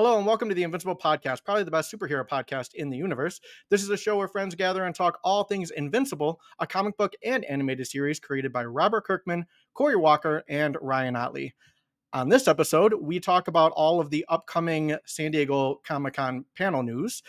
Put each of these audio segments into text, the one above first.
Hello and welcome to the Invincible podcast, probably the best superhero podcast in the universe. This is a show where friends gather and talk all things Invincible, a comic book and animated series created by Robert Kirkman, Corey Walker, and Ryan Ottley. On this episode, we talk about all of the upcoming San Diego Comic-Con panel news.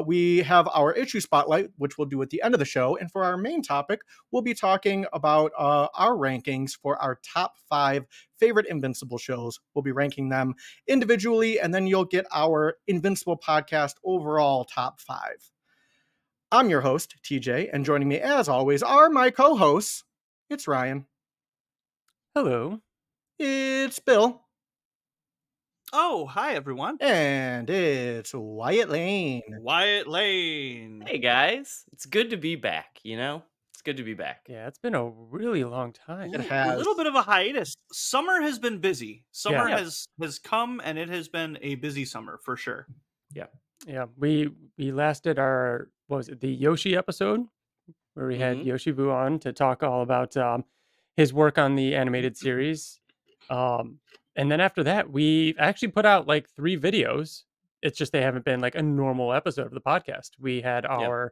We have our issue spotlight, which we'll do at the end of the show. And for our main topic, we'll be talking about our rankings for our top 5 favorite Invincible shows. We'll be ranking them individually, and then you'll get our Invincible podcast overall top 5. I'm your host, TJ, and joining me as always are my co-hosts. It's Ryan. Hello. It's Bill. Oh, hi, everyone. And it's Wyatt Layne. Wyatt Layne. Hey, guys. It's good to be back, you know? It's good to be back. Yeah, it's been a really long time. It has. A little bit of a hiatus. Summer has been busy. Summer has come, and it has been a busy summer, for sure. Yeah, we last did our, what was it, the Yoshi episode, where we had Yoshi Vu on to talk all about his work on the animated series. And then after that, we actually put out like 3 videos. It's just they haven't been like a normal episode of the podcast. We had our,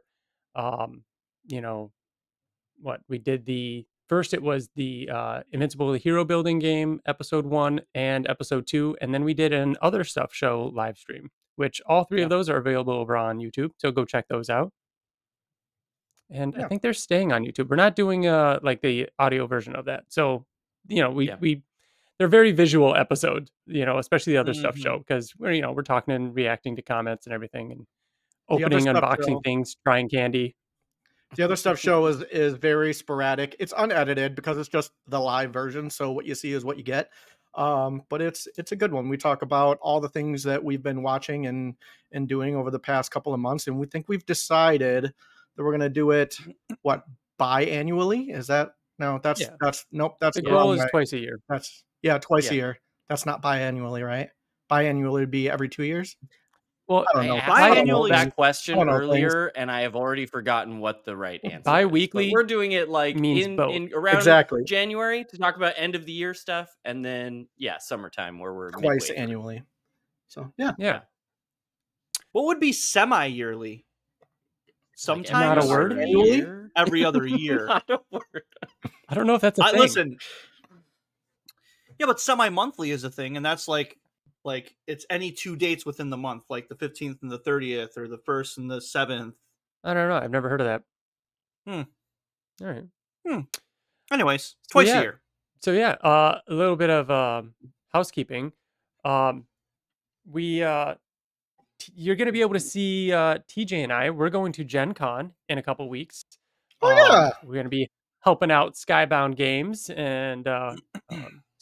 we did the first. It was the Invincible the Hero Building Game episode 1 and episode 2, and then we did an Other Stuff show live stream, which all 3 of those are available over on YouTube. So go check those out. And I think they're staying on YouTube. We're not doing like the audio version of that. So they're very visual episodes, especially the Other Stuff show, because we're talking and reacting to comments and everything, and opening, unboxing things, trying candy. The Other Stuff show is very sporadic. It's unedited because it's just the live version, so what you see is what you get. But it's a good one. We talk about all the things that we've been watching and doing over the past couple of months, and we think we've decided that we're going to do it biannually. Is that that's the goal is twice a year. Twice a year. That's not biannually, right? Biannually would be every 2 years. Well, I asked that question earlier, and I have already forgotten what the right answer Bi-weekly is. We're doing it like in around January to talk about end of the year stuff, and then summertime where we're twice annually. So yeah. What would be semi-yearly? Sometimes not a word. Every other year. Not a word. I don't know if that's a thing. Listen. Yeah, but semi-monthly is a thing, and that's like it's any 2 dates within the month, like the 15th and the 30th, or the 1st and the 7th. I don't know. I've never heard of that. All right. Anyways, twice a year. So a little bit of housekeeping. You're going to be able to see TJ and I. We're going to Gen Con in a couple weeks. We're going to be helping out Skybound Games and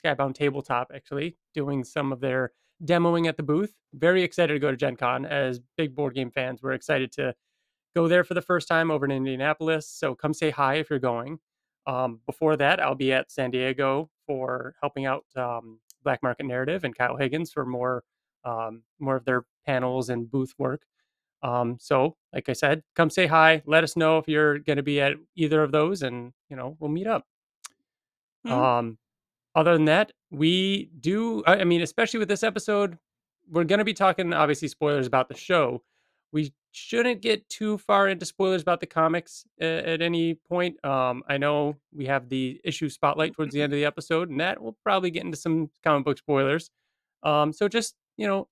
Skybound Tabletop, actually, doing some of their demoing at the booth. Very excited to go to Gen Con. As big board game fans, we're excited to go there for the first time over in Indianapolis. So come say hi if you're going. Before that, I'll be at San Diego for helping out Black Market Narrative and Kyle Higgins for more of their panels and booth work. So like I said, come say hi. Let us know if you're going to be at either of those, and we'll meet up. Other than that, we do, especially with this episode, we're going to be talking, obviously, spoilers about the show. We shouldn't get too far into spoilers about the comics at any point. I know we have the issue spotlight towards the end of the episode, and that will probably get into some comic book spoilers. So just,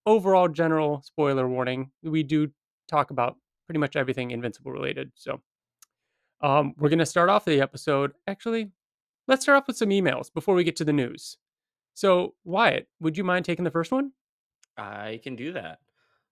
overall general spoiler warning. We do talk about pretty much everything Invincible related. So we're going to start off the episode. Actually, let's start off with some emails before we get to the news. So, Wyatt, would you mind taking the first one? I can do that.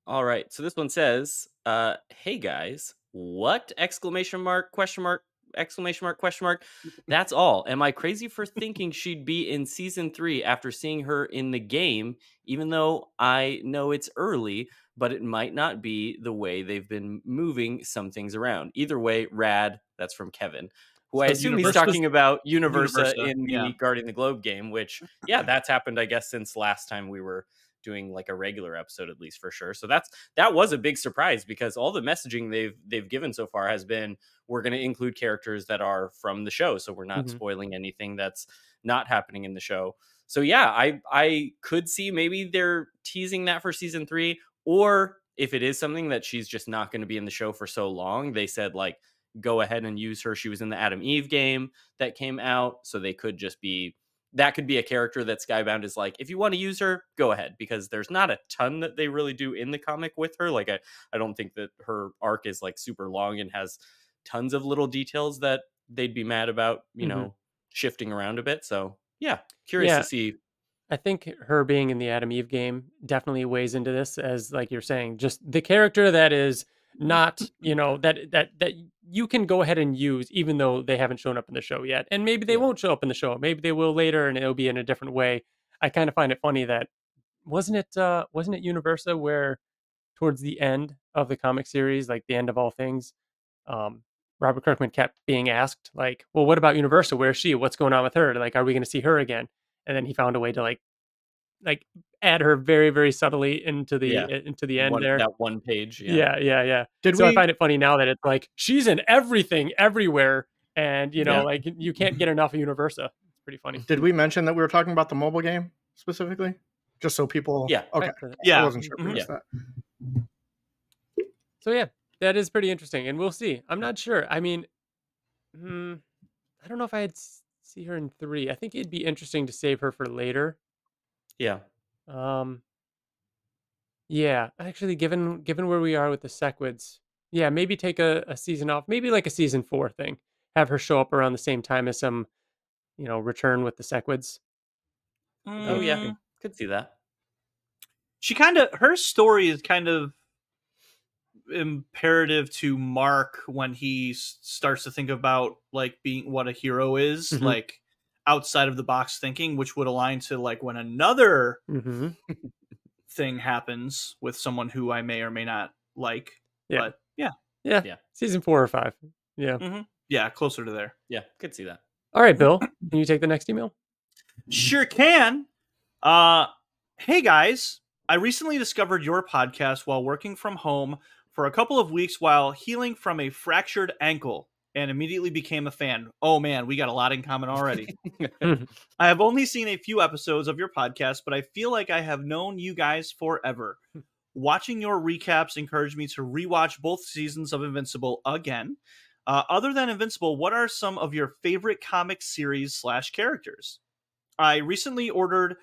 All right. So this one says, hey guys, what? Exclamation mark, question mark, exclamation mark, question mark. That's all. Am I crazy for thinking she'd be in season 3 after seeing her in the game, even though I know it's early, but it might not be the way they've been moving some things around. Either way, rad. That's from Kevin, who I assume he's talking about Universa in the Guardian the Globe game, which, that's happened, I guess, since last time we were doing like a regular episode, at least for sure. So that was a big surprise, because all the messaging they've given so far has been, we're going to include characters that are from the show. So we're not spoiling anything that's not happening in the show. So yeah, I could see maybe they're teasing that for season 3, or if it is something that she's just not going to be in the show for so long, they said like go ahead and use her. She was in the Adam Eve game that came out, so they could just be, that could be a character that Skybound is like, if you want to use her, go ahead, because there's not a ton that they really do in the comic with her. Like I don't think that her arc is like super long and has tons of little details that they'd be mad about, you know, shifting around a bit. So yeah, curious to see. I think her being in the Adam Eve game definitely weighs into this, as like you're saying, just the character that is not, you know, that you can go ahead and use even though they haven't shown up in the show yet. And maybe they won't show up in the show. Maybe they will later and it'll be in a different way. I kind of find it funny that wasn't it Universa where towards the end of the comic series, like the end of all things, Robert Kirkman kept being asked like, well, what about Universa? Where's she? What's going on with her? Like, are we going to see her again? And then he found a way to like add her very, very subtly into the end there. That one page. Yeah. I find it funny now that it's like she's in everything, everywhere, and you know, like you can't get enough of Universa. It's pretty funny. Did we mention that we were talking about the mobile game specifically? Just so people. Yeah. Okay. Yeah. I wasn't sure if we missed that. So yeah, that is pretty interesting, and we'll see. I'm not sure. I mean, I don't know if I'd see her in 3. I think it'd be interesting to save her for later. Yeah. Yeah, actually, given where we are with the Sequids, yeah, maybe take a season off, maybe like a season 4 thing. Have her show up around the same time as some, you know, return with the Sequids. Oh yeah, could see that. She her story is kind of imperative to Mark when he starts to think about like being what a hero is, like outside of the box thinking, which would align to like when another thing happens with someone who I may or may not like. Yeah. But yeah. Season 4 or 5. Yeah. Yeah, closer to there. Yeah, could see that. All right, Bill, can you take the next email? Sure can. Hey guys, I recently discovered your podcast while working from home for a couple of weeks while healing from a fractured ankle and immediately became a fan. Oh man, we got a lot in common already. I have only seen a few episodes of your podcast, but I feel like I have known you guys forever. Watching your recaps encouraged me to rewatch both seasons of Invincible again. Other than Invincible, what are some of your favorite comic series / characters? I recently ordered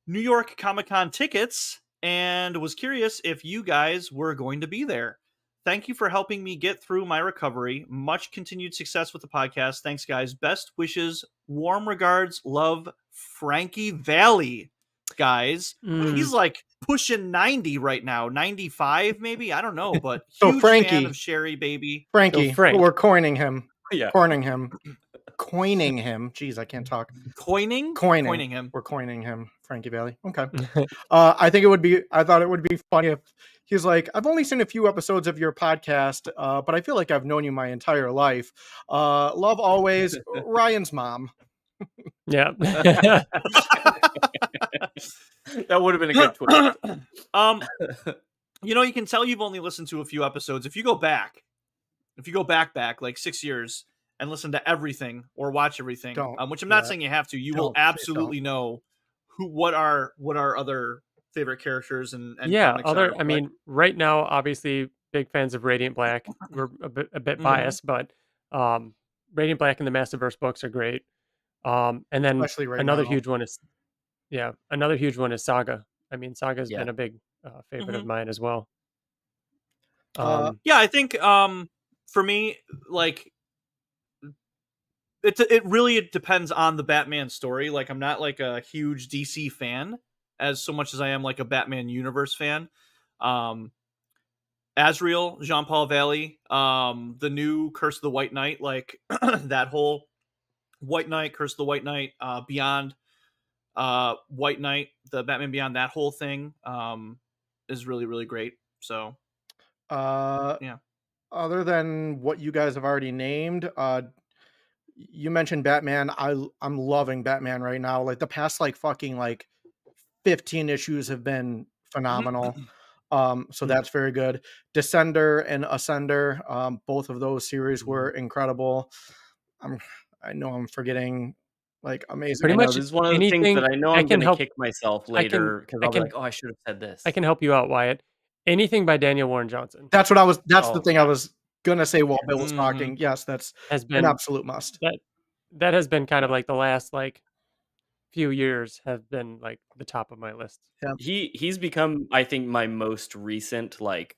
New York Comic-Con tickets and was curious if you guys were going to be there. Thank you for helping me get through my recovery. Much continued success with the podcast. Thanks, guys. Best wishes. Warm regards. Love, Frankie Valli. Guys, he's like pushing 90 right now. 95 maybe? I don't know, but huge fan of Sherry, baby. Frankie, we're coining him. Yeah. Coining him. Jeez, I can't talk. Coining him. We're coining him, Frankie Valli. Okay. I thought it would be funny if he's like, I've only seen a few episodes of your podcast, but I feel like I've known you my entire life. Love always, Ryan's mom. Yeah. That would have been a good twist. You know, you can tell you've only listened to a few episodes. If you go back like 6 years and listen to everything or watch everything, which I'm not saying you have to, you will absolutely know what are other favorite characters and I mean, right now, obviously, big fans of Radiant Black. We're a bit biased, but Radiant Black and the Massiverse books are great. And then another huge one is Saga. I mean, Saga's been a big favorite of mine as well. I think for me, like it really depends on the Batman story. Like I'm not like a huge DC fan as so much as I am like a Batman universe fan. Azrael, Jean-Paul Valley, the new Curse of the White Knight, like that whole White Knight, Curse of the White Knight, Beyond White Knight, the Batman Beyond, that whole thing is really, really great. So other than what you guys have already named, you mentioned Batman. I'm loving Batman right now. Like the past like fucking like 15 issues have been phenomenal. So that's very good. Descender and Ascender, both of those series were incredible. I know I'm forgetting Like, amazing. Pretty I know much this is one of the things anything that I know I I'm can gonna help. kick myself I can. later because I I'll be can. like, "Oh, I should have said this." I can help you out, Wyatt. Anything by Daniel Warren Johnson That's the Oh, thing I was gonna say while Bill was Mhm. talking. Yes, that's has an been absolute must. that has been kind of Yeah. like the last like few years have been like the top of my list. Yeah. he's become, I think, my most recent like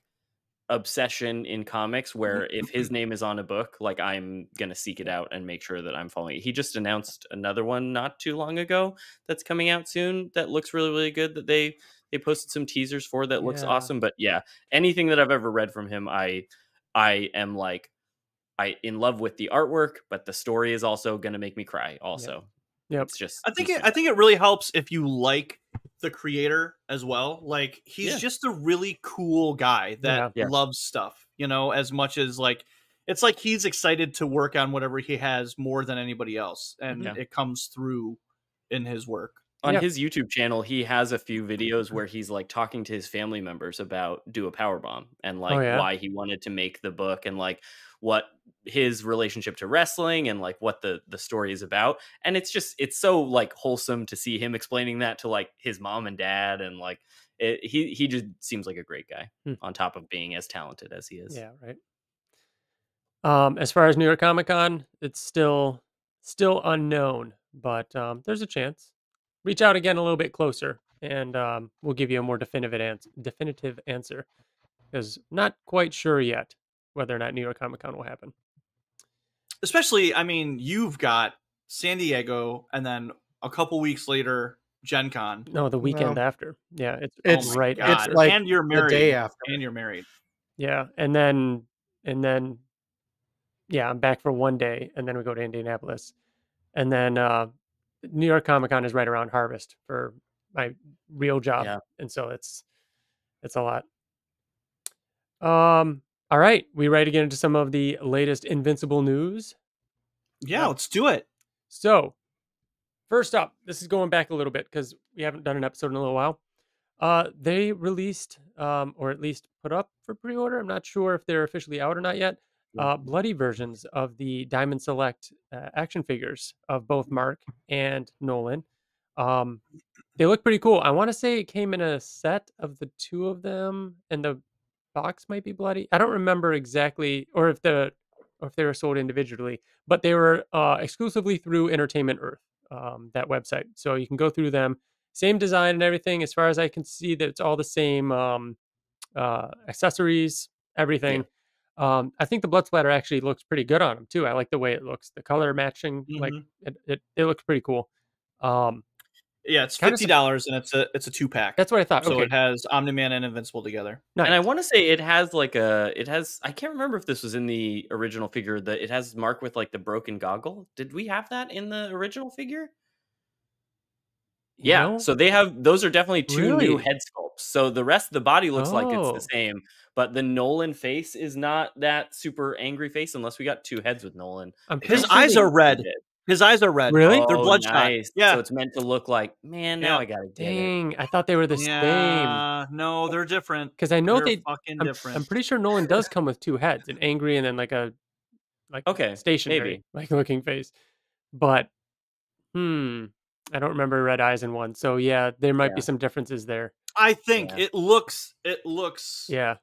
obsession in comics where if his name is on a book, like I'm gonna seek it out and make sure that I'm following it. He just announced another one not too long ago that's coming out soon that looks really, really good that they posted some teasers for that looks Yeah. awesome. But yeah, anything that I've ever read from him, I am like I in love with the artwork, but the story is also gonna make me cry also. Yep. It's just I think he's it really helps if you like the creator as well. Like he's Yeah. just a really cool guy that Yeah. loves stuff, you know, as much as like it's like he's excited to work on whatever he has more than anybody else, and Yeah. it comes through in his work. On Yeah. his YouTube channel, he has a few videos where he's like talking to his family members about Do a Powerbomb and like yeah? why he wanted to make the book and like what his relationship to wrestling and like what the story is about. And it's so like wholesome to see him explaining that to like his mom and dad and like he just seems like a great guy on top of being as talented as he is. Yeah, right. As far as New York Comic Con, it's still unknown, but there's a chance. Reach out again a little bit closer, and we'll give you a more definitive answer. Because not quite sure yet whether or not New York Comic Con will happen. Especially, I mean, you've got San Diego, and then a couple weeks later, Gen Con. No, the weekend No. after. Yeah, It's Oh my right God. it's after. like and you're the married. day after. And you're married. Yeah, and then yeah, I'm back for one day, and then we go to Indianapolis, and then New York Comic Con is right around Harvest for my real job, Yeah. and so it's a lot. All right, we ready to get into some of the latest Invincible news? Yeah, let's do it. So, first up, this is going back a little bit because we haven't done an episode in a little while. They released, or at least put up for pre-order. I'm not sure if they're officially out or not yet. Bloody versions of the Diamond Select action figures of both Mark and Nolan. They look pretty cool. I want to say it came in a set of the two of them, and the box might be bloody. I don't remember exactly, or if they were sold individually, but they were exclusively through Entertainment Earth, that website. So you can go through them. Same design and everything. As far as I can see, that it's all the same accessories, everything. I think the blood splatter actually looks pretty good on them too. I like the way it looks. The color matching, like it looks pretty cool. Yeah, it's Kinda $50 and it's a 2-pack. That's what I thought. So Okay, it has Omni-Man and Invincible together. nice. And I want to say it has I can't remember if this was in the original figure that it has Mark with like the broken goggle. Did we have that in the original figure? You Yeah, know? so those are definitely two new Really? head sculpts. So the rest of the body looks like it's the Oh. same, but the Nolan face is not that super angry face unless we got two heads with Nolan. I'm His pretty sure eyes they- are red. His eyes are red. Really? They're Oh, bloodshot. nice. Yeah. So it's meant to look like, man, now Yeah. I gotta get it. Dang, I thought they were the same. Yeah, no, they're different. Because I know They're they fucking I'm different. pretty sure Nolan does come with two heads, an angry and then like a Okay, stationary maybe. like looking face. But I don't remember red eyes in one. So yeah, there might be Yeah. some differences there. I think Yeah. it looks. Yeah.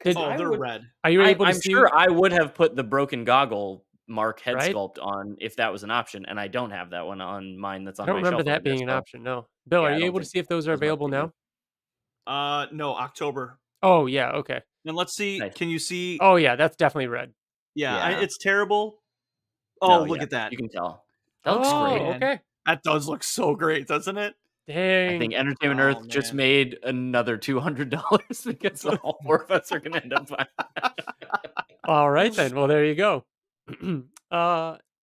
Oh, they're red. Are you able to I'm see? sure I would have put the broken goggle Mark head Right? sculpt on if that was an option, and I don't have that one on mine that's I on don't my remember shelf over that being there, an so option. No. Bill, yeah, are I you don't able to think see if those are those Mark available now? figures. No, October. Oh yeah. Okay. And let's see. Nice. Can you see? Oh yeah, that's definitely red. Yeah, Yeah. it's terrible. Oh, No, look yeah, at that. You can tell. That looks Oh, great. man. okay. That does look so great, doesn't it? Dang. I think Entertainment Oh, Earth just man. made another $200 because all four of us are going to end up buying. All right then. Well, there you go.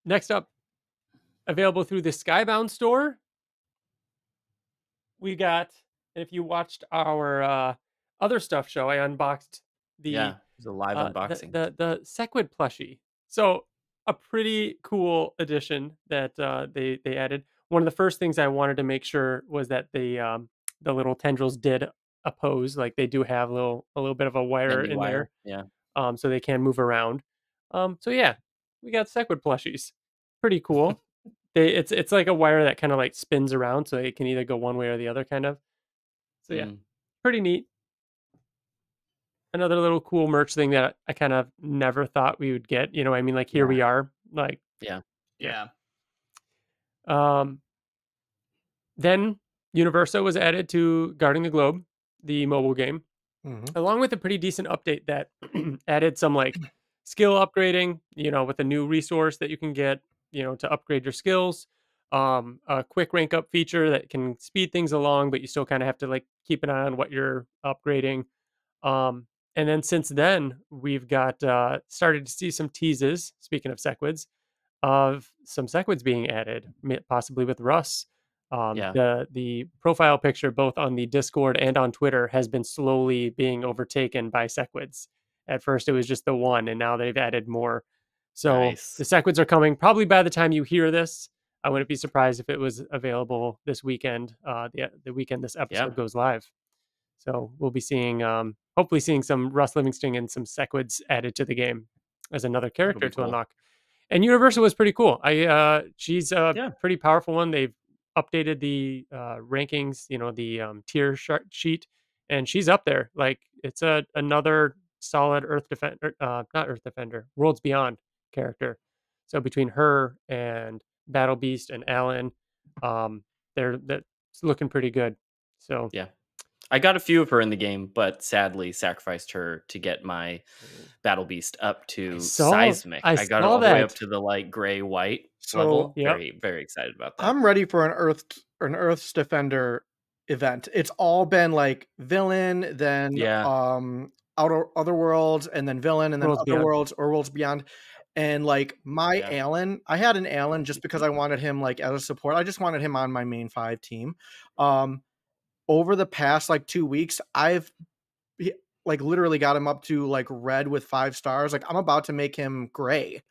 Next up, available through the Skybound store. We got, if you watched our other stuff show, I unboxed the Yeah, it's a live unboxing. the Sequid plushie. So a pretty cool addition that they added. One of the first things I wanted to make sure was that the little tendrils did oppose, like they do have a little bit of a wire Bendy in wire. there, Yeah. so they can move around. So yeah, we got Sequid plushies. Pretty cool. It's like a wire that kind of like spins around, so it can either go one way or the other, kind of. So yeah, pretty neat. Another little cool merch thing that I kind of never thought we would get. I mean, like here we are, like Yeah. Um, then Universo was added to Guarding the Globe, the mobile game, along with a pretty decent update that added some like skill upgrading, with a new resource that you can get, to upgrade your skills. A quick rank up feature that can speed things along, but you still kind of have to like keep an eye on what you're upgrading. And then since then, we've got started to see some teases, speaking of Sequids, of some Sequids being added, possibly with Russ. The profile picture, both on the Discord and on Twitter, has been slowly being overtaken by Sequids. At first, it was just the one, and now they've added more. So the Sequids are coming. Probably by the time you hear this, I wouldn't be surprised if it was available this weekend. The weekend this episode goes live. So we'll be seeing, hopefully, seeing some Russ Livingston and some Sequids added to the game as another character to unlock. And Universal was pretty cool. She's a pretty powerful one. They've updated the rankings, the tier sheet, and she's up there. Like it's another solid Earth Defender, not Earth Defender, Worlds Beyond character. So between her and Battle Beast and Alan, that's looking pretty good. So yeah. I got a few of her in the game, but sadly sacrificed her to get my Battle Beast up to Seismic. I got it all the way up to the like gray white level. Very, very excited about that. I'm ready for an Earth's Defender event. It's all been like villain, then Other Worlds, and then villain, and then Other Worlds or Worlds Beyond. And like my Alan, I had an Alan just because I wanted him like as a support. I just wanted him on my main 5 team. Over the past like 2 weeks, I've like literally got him up to like red with 5 stars. Like I'm about to make him gray,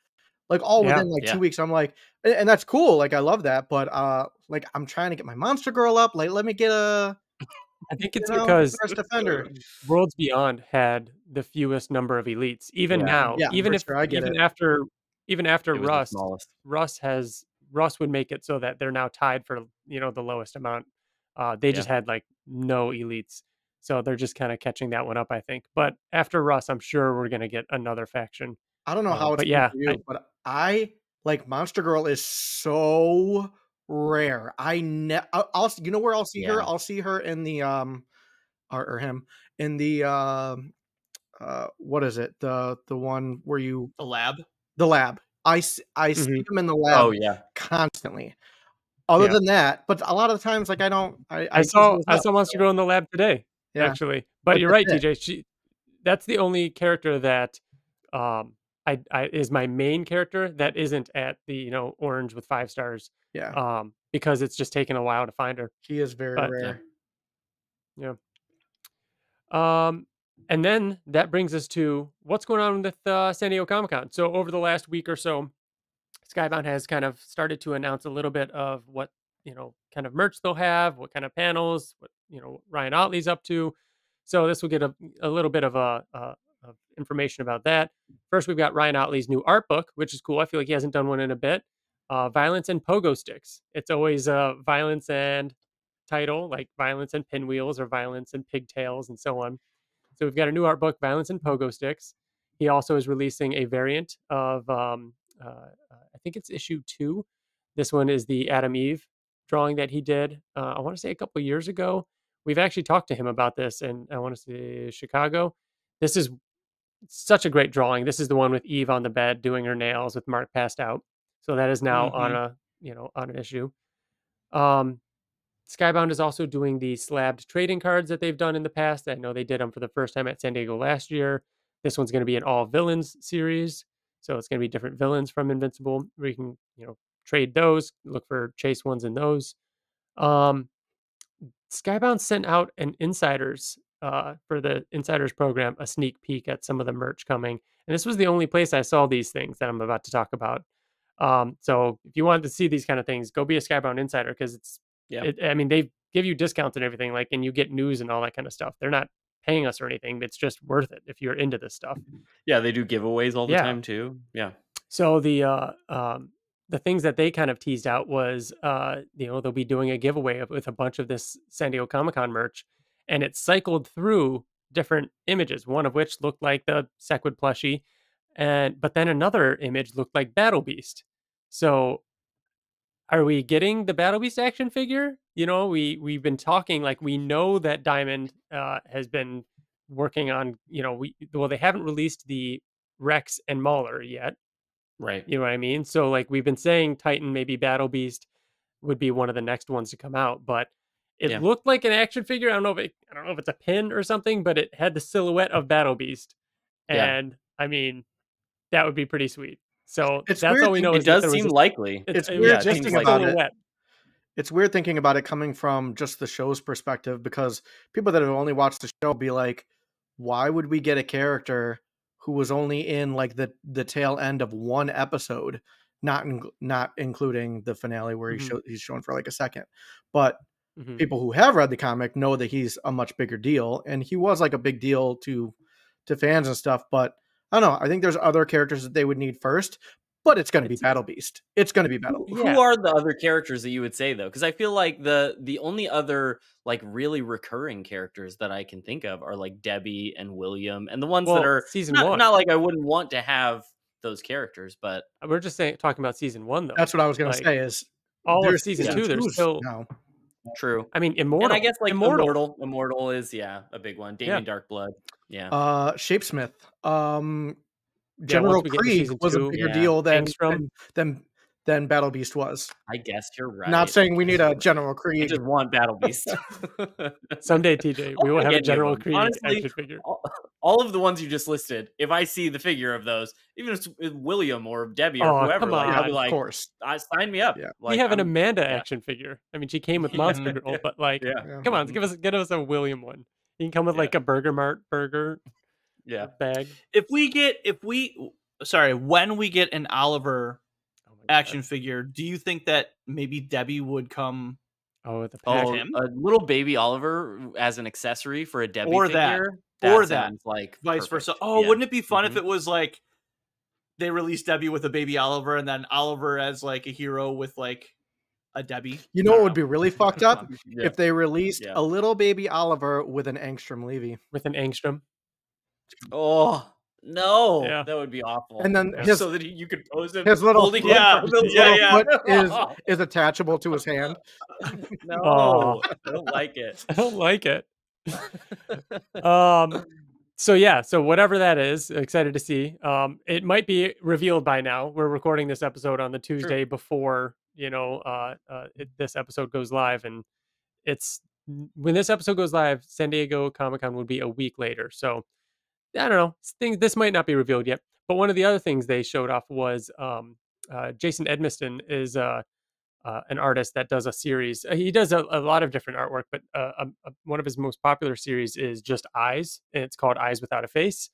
like all within like 2 weeks. I'm like, and that's cool. Like I love that, but like I'm trying to get my Monster Girl up. Like let me get a. I think it's because Defender. Worlds Beyond had the fewest number of elites. Even now, even after Russ would make it so that they're now tied for the lowest amount. They just had like no elites, so they're just kind of catching that one up, I think. But after Russ, I'm sure we're gonna get another faction. I don't know how it's for you, but I like Monster Girl is so rare. I'll you know where I'll see her? I'll see her in the or him in the what is it? The one where you the lab. I see him in the lab constantly. Other than that, but a lot of the times, like I saw Monster Girl in the lab today, actually. But you're right, TJ. That's the only character that is my main character that isn't at the orange with 5 stars. Because it's just taken a while to find her. She is very rare. And then that brings us to what's going on with San Diego Comic-Con. So over the last week or so, Skybound has kind of started to announce a little bit of what, kind of merch they'll have, what kind of panels, what, Ryan Ottley's up to. So this will get a little bit of of information about that. First, we've got Ryan Ottley's new art book, which is cool. I feel like he hasn't done one in a bit. Violence and Pogo Sticks. It's always violence and title, like violence and pinwheels or violence and pigtails and so on. So we've got a new art book, Violence and Pogo Sticks. He also is releasing a variant of I think it's issue 2. This one is the Adam Eve drawing that he did. I want to say a couple of years ago. We've actually talked to him about this, and I want to say Chicago. This is such a great drawing. This is the one with Eve on the bed doing her nails with Mark passed out. So that is now on an issue. Skybound is also doing the slabbed trading cards that they've done in the past. I know they did them for the first time at San Diego last year. This one's going to be an all villains series. So it's going to be different villains from Invincible where you can, trade those, look for chase ones in those. Skybound sent out an insiders for the insiders program, a sneak peek at some of the merch coming. And this was the only place I saw these things that I'm about to talk about. So if you wanted to see these kind of things, go be a Skybound insider because they give you discounts and everything, like, and you get news and all that kind of stuff. They're not paying us or anything. It's just worth it if you're into this stuff. Yeah, they do giveaways all the time too. Yeah. So the the things that they kind of teased out was, they'll be doing a giveaway with a bunch of this San Diego Comic-Con merch, and it cycled through different images, one of which looked like the Sequid plushie, but then another image looked like Battle Beast. So are we getting the Battle Beast action figure? We've been talking, like, we know that Diamond has been working on, they haven't released the Rex and Mauler yet. Right. You know what I mean? So, like, we've been saying Titan, maybe Battle Beast would be one of the next ones to come out, but it Yeah. looked like an action figure. I don't know if it's a pin or something, but it had the silhouette of Battle Beast. Yeah. And I mean, that would be pretty sweet. So It's that's weird all we know. It is that does there was seem a- likely. It's it weird was just a thinking about it. silhouette. It's weird thinking about it coming from just the show's perspective, because people that have only watched the show be like, why would we get a character who was only in like the tail end of one episode, not including the finale where Mhm. he's shown for like a second. But Mhm. people who have read the comic know that he's a much bigger deal, and he was like a big deal to fans and stuff. But I don't know. I think there's other characters that they would need first, but it's going to be Battle Beast. It's going to be Battle Beast. Who are the other characters that you would say, though? Because I feel like the only other like really recurring characters that I can think of are like Debbie and William, and the ones that are season not, one. not like I wouldn't want to have those characters, but We're just talking about season one, though. That's what I was going to Like, say is all of there's season season two. There's twos still now. true. I mean, Immortal. And I guess like Immortal. Immortal is a big one. Damien Darkblood. Yeah. Shapesmith. General once we get to Krieg season was a two, bigger deal than Angstrom. than Battle Beast was. I guess you're right. Not saying we need a General I Krieg. just want Battle Beast. Someday, TJ, we will have a Any of General them. Krieg Honestly, action figure. all of the ones you just listed, if I see the figure of those, even if it's William or Debbie or Oh, whoever, come like, I'll on. be like, Of course. sign me up. Yeah. Like, We have an I'm- Amanda action figure. I mean, she came with Monster Yeah. Girl, but like, Yeah. come on, get us a William one. You can come with like a Burger Mart burger Yeah. bag. When we get an Oliver Oh my action God. figure, do you think that maybe Debbie would come? Oh, with the pack. Oh, him? a little baby Oliver as an accessory for a Debbie Or that. figure. Or that. Sounds like Vice perfect. versa. Oh, Yeah. wouldn't it be fun if Mhm. it was like they released Debbie with a baby Oliver and then Oliver as like a hero with like a Debbie? You know what would be really fucked up? Yeah. If they released Yeah. a little baby Oliver with an Angstrom Levy. With an Angstrom. Oh no, Yeah. that would be awful. And then Yeah. his, so that you could pose him his little holding foot, him from the his Yeah, little yeah. foot is attachable to his hand. No, Oh. I don't like it. I don't like it. So whatever that is, excited to see. It might be revealed by now. We're recording this episode on the Tuesday before this episode goes live, and it's when this episode goes live, San Diego Comic-Con would be a week later. So I don't know. This might not be revealed yet. But one of the other things they showed off was Jason Edmiston is an artist that does a series. He does a lot of different artwork, but one of his most popular series is just Eyes, and it's called Eyes Without a Face.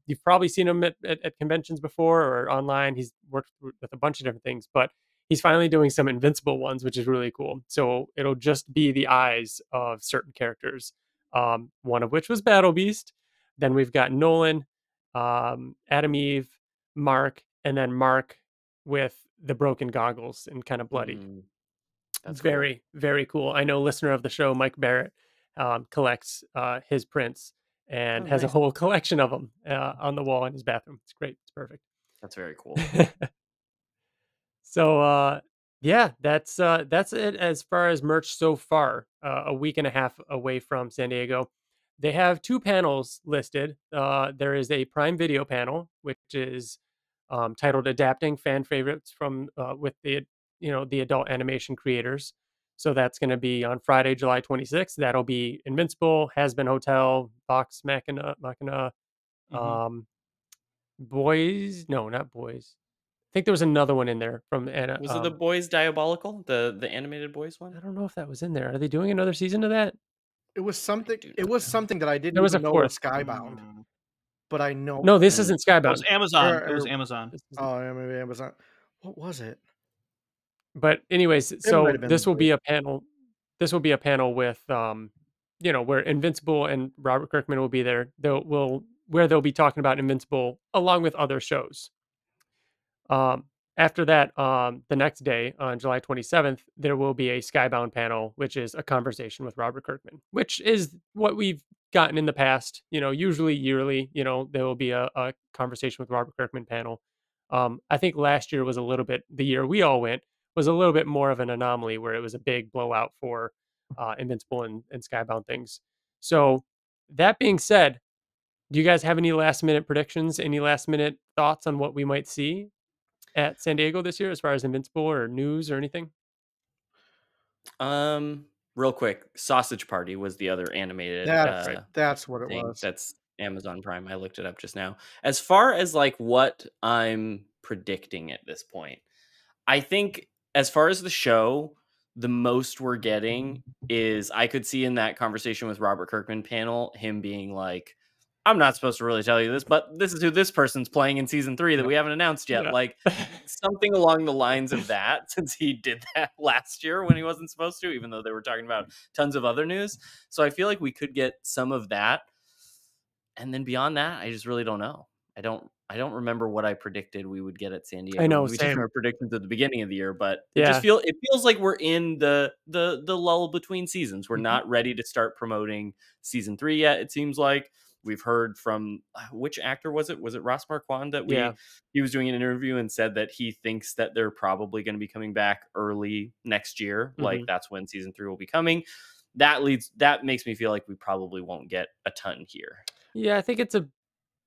You've probably seen him at conventions before or online. He's worked with a bunch of different things, but he's finally doing some Invincible ones, which is really cool. So it'll just be the eyes of certain characters, one of which was Battle Beast. Then we've got Nolan, Adam Eve, Mark, and then Mark with the broken goggles and kind of bloody. That's very, very cool. I know listener of the show, Mike Barrett, collects his prints and has a nice. whole collection of them on the wall in his bathroom. It's great. It's perfect. That's very cool. So that's it as far as merch so far. A week and a half away from San Diego. They have 2 panels listed. There is a Prime Video panel, which is titled "Adapting Fan Favorites from with the adult animation creators." So that's going to be on Friday, July 26th. That'll be Invincible, Has Been Hotel, Vox Machina, Boys. No, not Boys. I think there was another one in there from Anna. Was it the Boys Diabolical, the animated Boys one? I don't know if that was in there. Are they doing another season of that? It was something. It was something that I didn't There was even a know was 4th. Skybound, but I know. No, this isn't It was Skybound. Amazon. It was Or- Amazon. This isn't- Oh, yeah, maybe Amazon. What was it? But anyways, so might have been this will the be a panel. This will be a panel with where Invincible and Robert Kirkman will be there. Where they'll be talking about Invincible along with other shows. after that, the next day on July 27th, there will be a Skybound panel, which is a conversation with Robert Kirkman, which is what we've gotten in the past. Usually yearly, there will be a conversation with Robert Kirkman panel. I think last year was a little bit, the year we all went was a little bit more of an anomaly where it was a big blowout for Invincible and Skybound things. So that being said, do you guys have any last minute predictions? Any last minute thoughts on what we might see at San Diego this year as far as Invincible or news or anything? Real quick, Sausage Party was the other animated That's what it thing. was. That's Amazon Prime. I looked it up just now. As far as like what I'm predicting at this point, I think as far as the show, the most we're getting is I could see in that conversation with Robert Kirkman panel him being like, I'm not supposed to really tell you this, but this is who this person's playing in season 3 that we haven't announced yet. Yeah. Like something along the lines of that, since he did that last year when he wasn't supposed to, even though they were talking about tons of other news. So I feel like we could get some of that. And then beyond that, I just really don't know. I don't remember what I predicted we would get at San Diego. I know, we same. did our predictions at the beginning of the year, but Yeah. it feels like we're in the lull between seasons. We're not ready to start promoting season 3 yet. It seems like we've heard from which actor was it? Was it Ross Marquand that he was doing an interview and said that he thinks that they're probably going to be coming back early next year. Like that's when season 3 will be coming. That makes me feel like we probably won't get a ton here. Yeah, I think it's a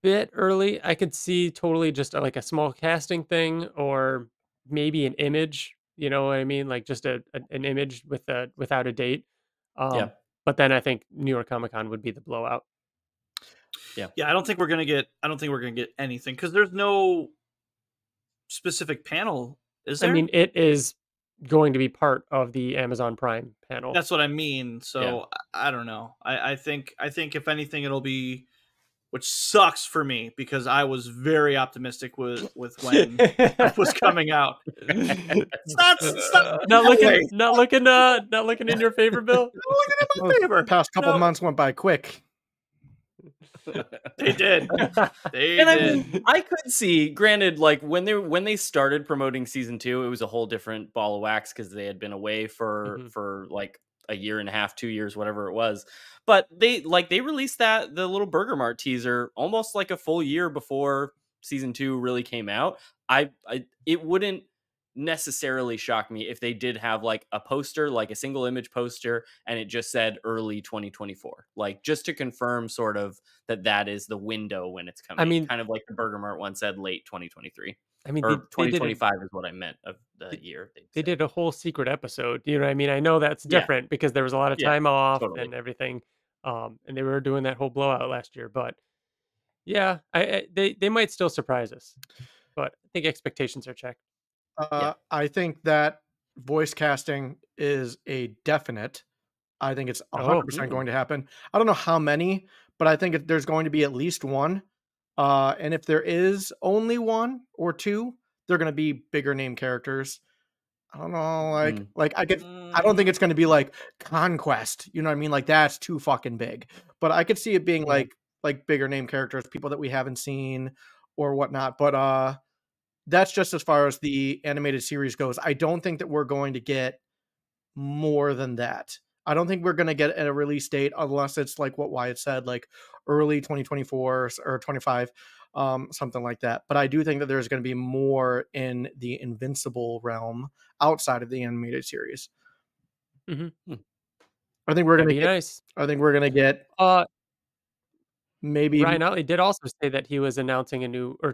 bit early. I could see totally just like a small casting thing or maybe an image, you know what I mean? Like just an image without a date. Yeah. But then I think New York Comic Con would be the blowout. Yeah. I don't think we're gonna get anything because there's no specific panel, is there? I mean, it is going to be part of the Amazon Prime panel. That's what I mean. So I don't know. I think if anything, it'll be, which sucks for me because I was very optimistic with when it was coming out. Not looking in your favor, Bill. Not looking in my favor. The past couple months went by quick. They did. I could see, granted, like when they started promoting season 2, it was a whole different ball of wax because they had been away for like a year and a half, 2 years, whatever it was. But they released the little Burger Mart teaser almost like a full year before season 2 really came out. It wouldn't necessarily shock me if they did have like a poster, like a single image poster, and it just said early 2024, like just to confirm sort of that is the window when it's coming. I mean, kind of like the Burger Mart one said late 2023. I mean, or 2025 is what I meant of the year. They did a whole secret episode. You know what I mean? I know that's different because there was a lot of time off and everything. And they were doing that whole blowout last year. But yeah, they might still surprise us. But I think expectations are checked. I think that voice casting is a definite. I think it's 100% going to happen. I don't know how many, but I think there's going to be at least one. And if there is only one or two, they're going to be bigger name characters. I don't know, I don't think it's going to be like Conquest. You know what I mean? Like that's too fucking big. But I could see it being like bigger name characters, people that we haven't seen or whatnot. But that's just as far as the animated series goes. I don't think that we're going to get more than that. I don't think we're going to get a release date unless it's like what Wyatt said, like early 2024 or 25, something like that. But I do think that there's going to be more in the Invincible realm outside of the animated series. Mm-hmm. I think we're going to get nice. I think we're going to get maybe Ryan Ottley did also say that he was announcing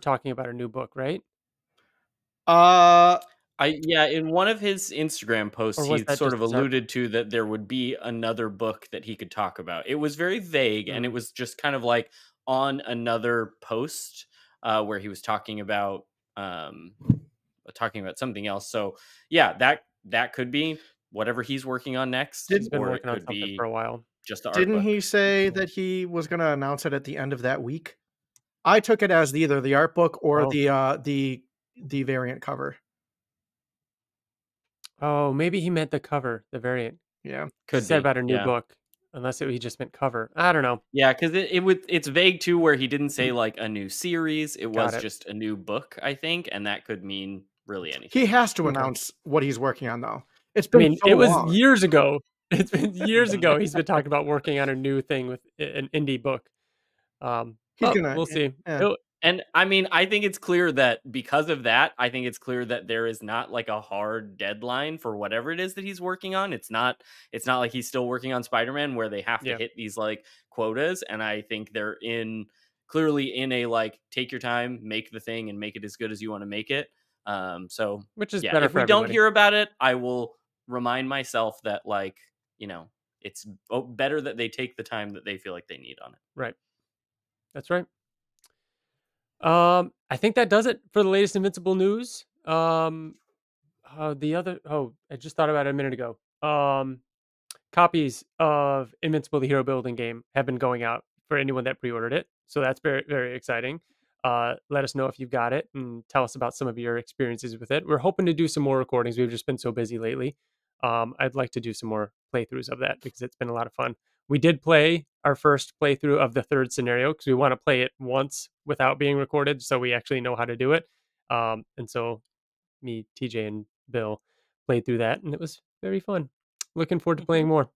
talking about a new book, right? In one of his Instagram posts, he sort of alluded to that there would be another book that he could talk about. It was very vague, and it was just kind of like on another post where he was talking about something else. So yeah, that could be whatever he's working on next. He's been working on something for a while. Just the Didn't he say that he was going to announce it at the end of that week? I took it as either the art book or the variant cover. Oh, maybe he meant the cover, the variant. Yeah, could say about a new book, unless he just meant cover. I don't know. Yeah, because it's vague too, where he didn't say like a new series. It was just a new book, I think, and that could mean really anything. He has to Okay. announce what he's working on, though. It's I been mean, so it was long. years ago. It's been years ago. He's been talking about working on a new thing with an indie book. He's gonna. We'll see. Yeah. And I mean, I think it's clear that because of that, I think it's clear that there is not like a hard deadline for whatever it is that he's working on. It's not like he's still working on Spider-Man where they have to hit these like quotas. And I think they're clearly in a like, take your time, make the thing and make it as good as you want to make it. So which is better if for we everybody. don't hear about it, I will remind myself that like, you know, it's better that they take the time that they feel like they need on it. Right. That's right. I think that does it for the latest Invincible news. I just thought about it a minute ago. Copies of Invincible, the hero building game, have been going out for anyone that pre-ordered it. So that's very, very exciting. Let us know if you've got it and tell us about some of your experiences with it. We're hoping to do some more recordings. We've just been so busy lately. I'd like to do some more playthroughs of that because it's been a lot of fun. We did play our first playthrough of the third scenario because we want to play it once without being recorded so we actually know how to do it. And so me, TJ, and Bill played through that, and it was very fun. Looking forward to playing more.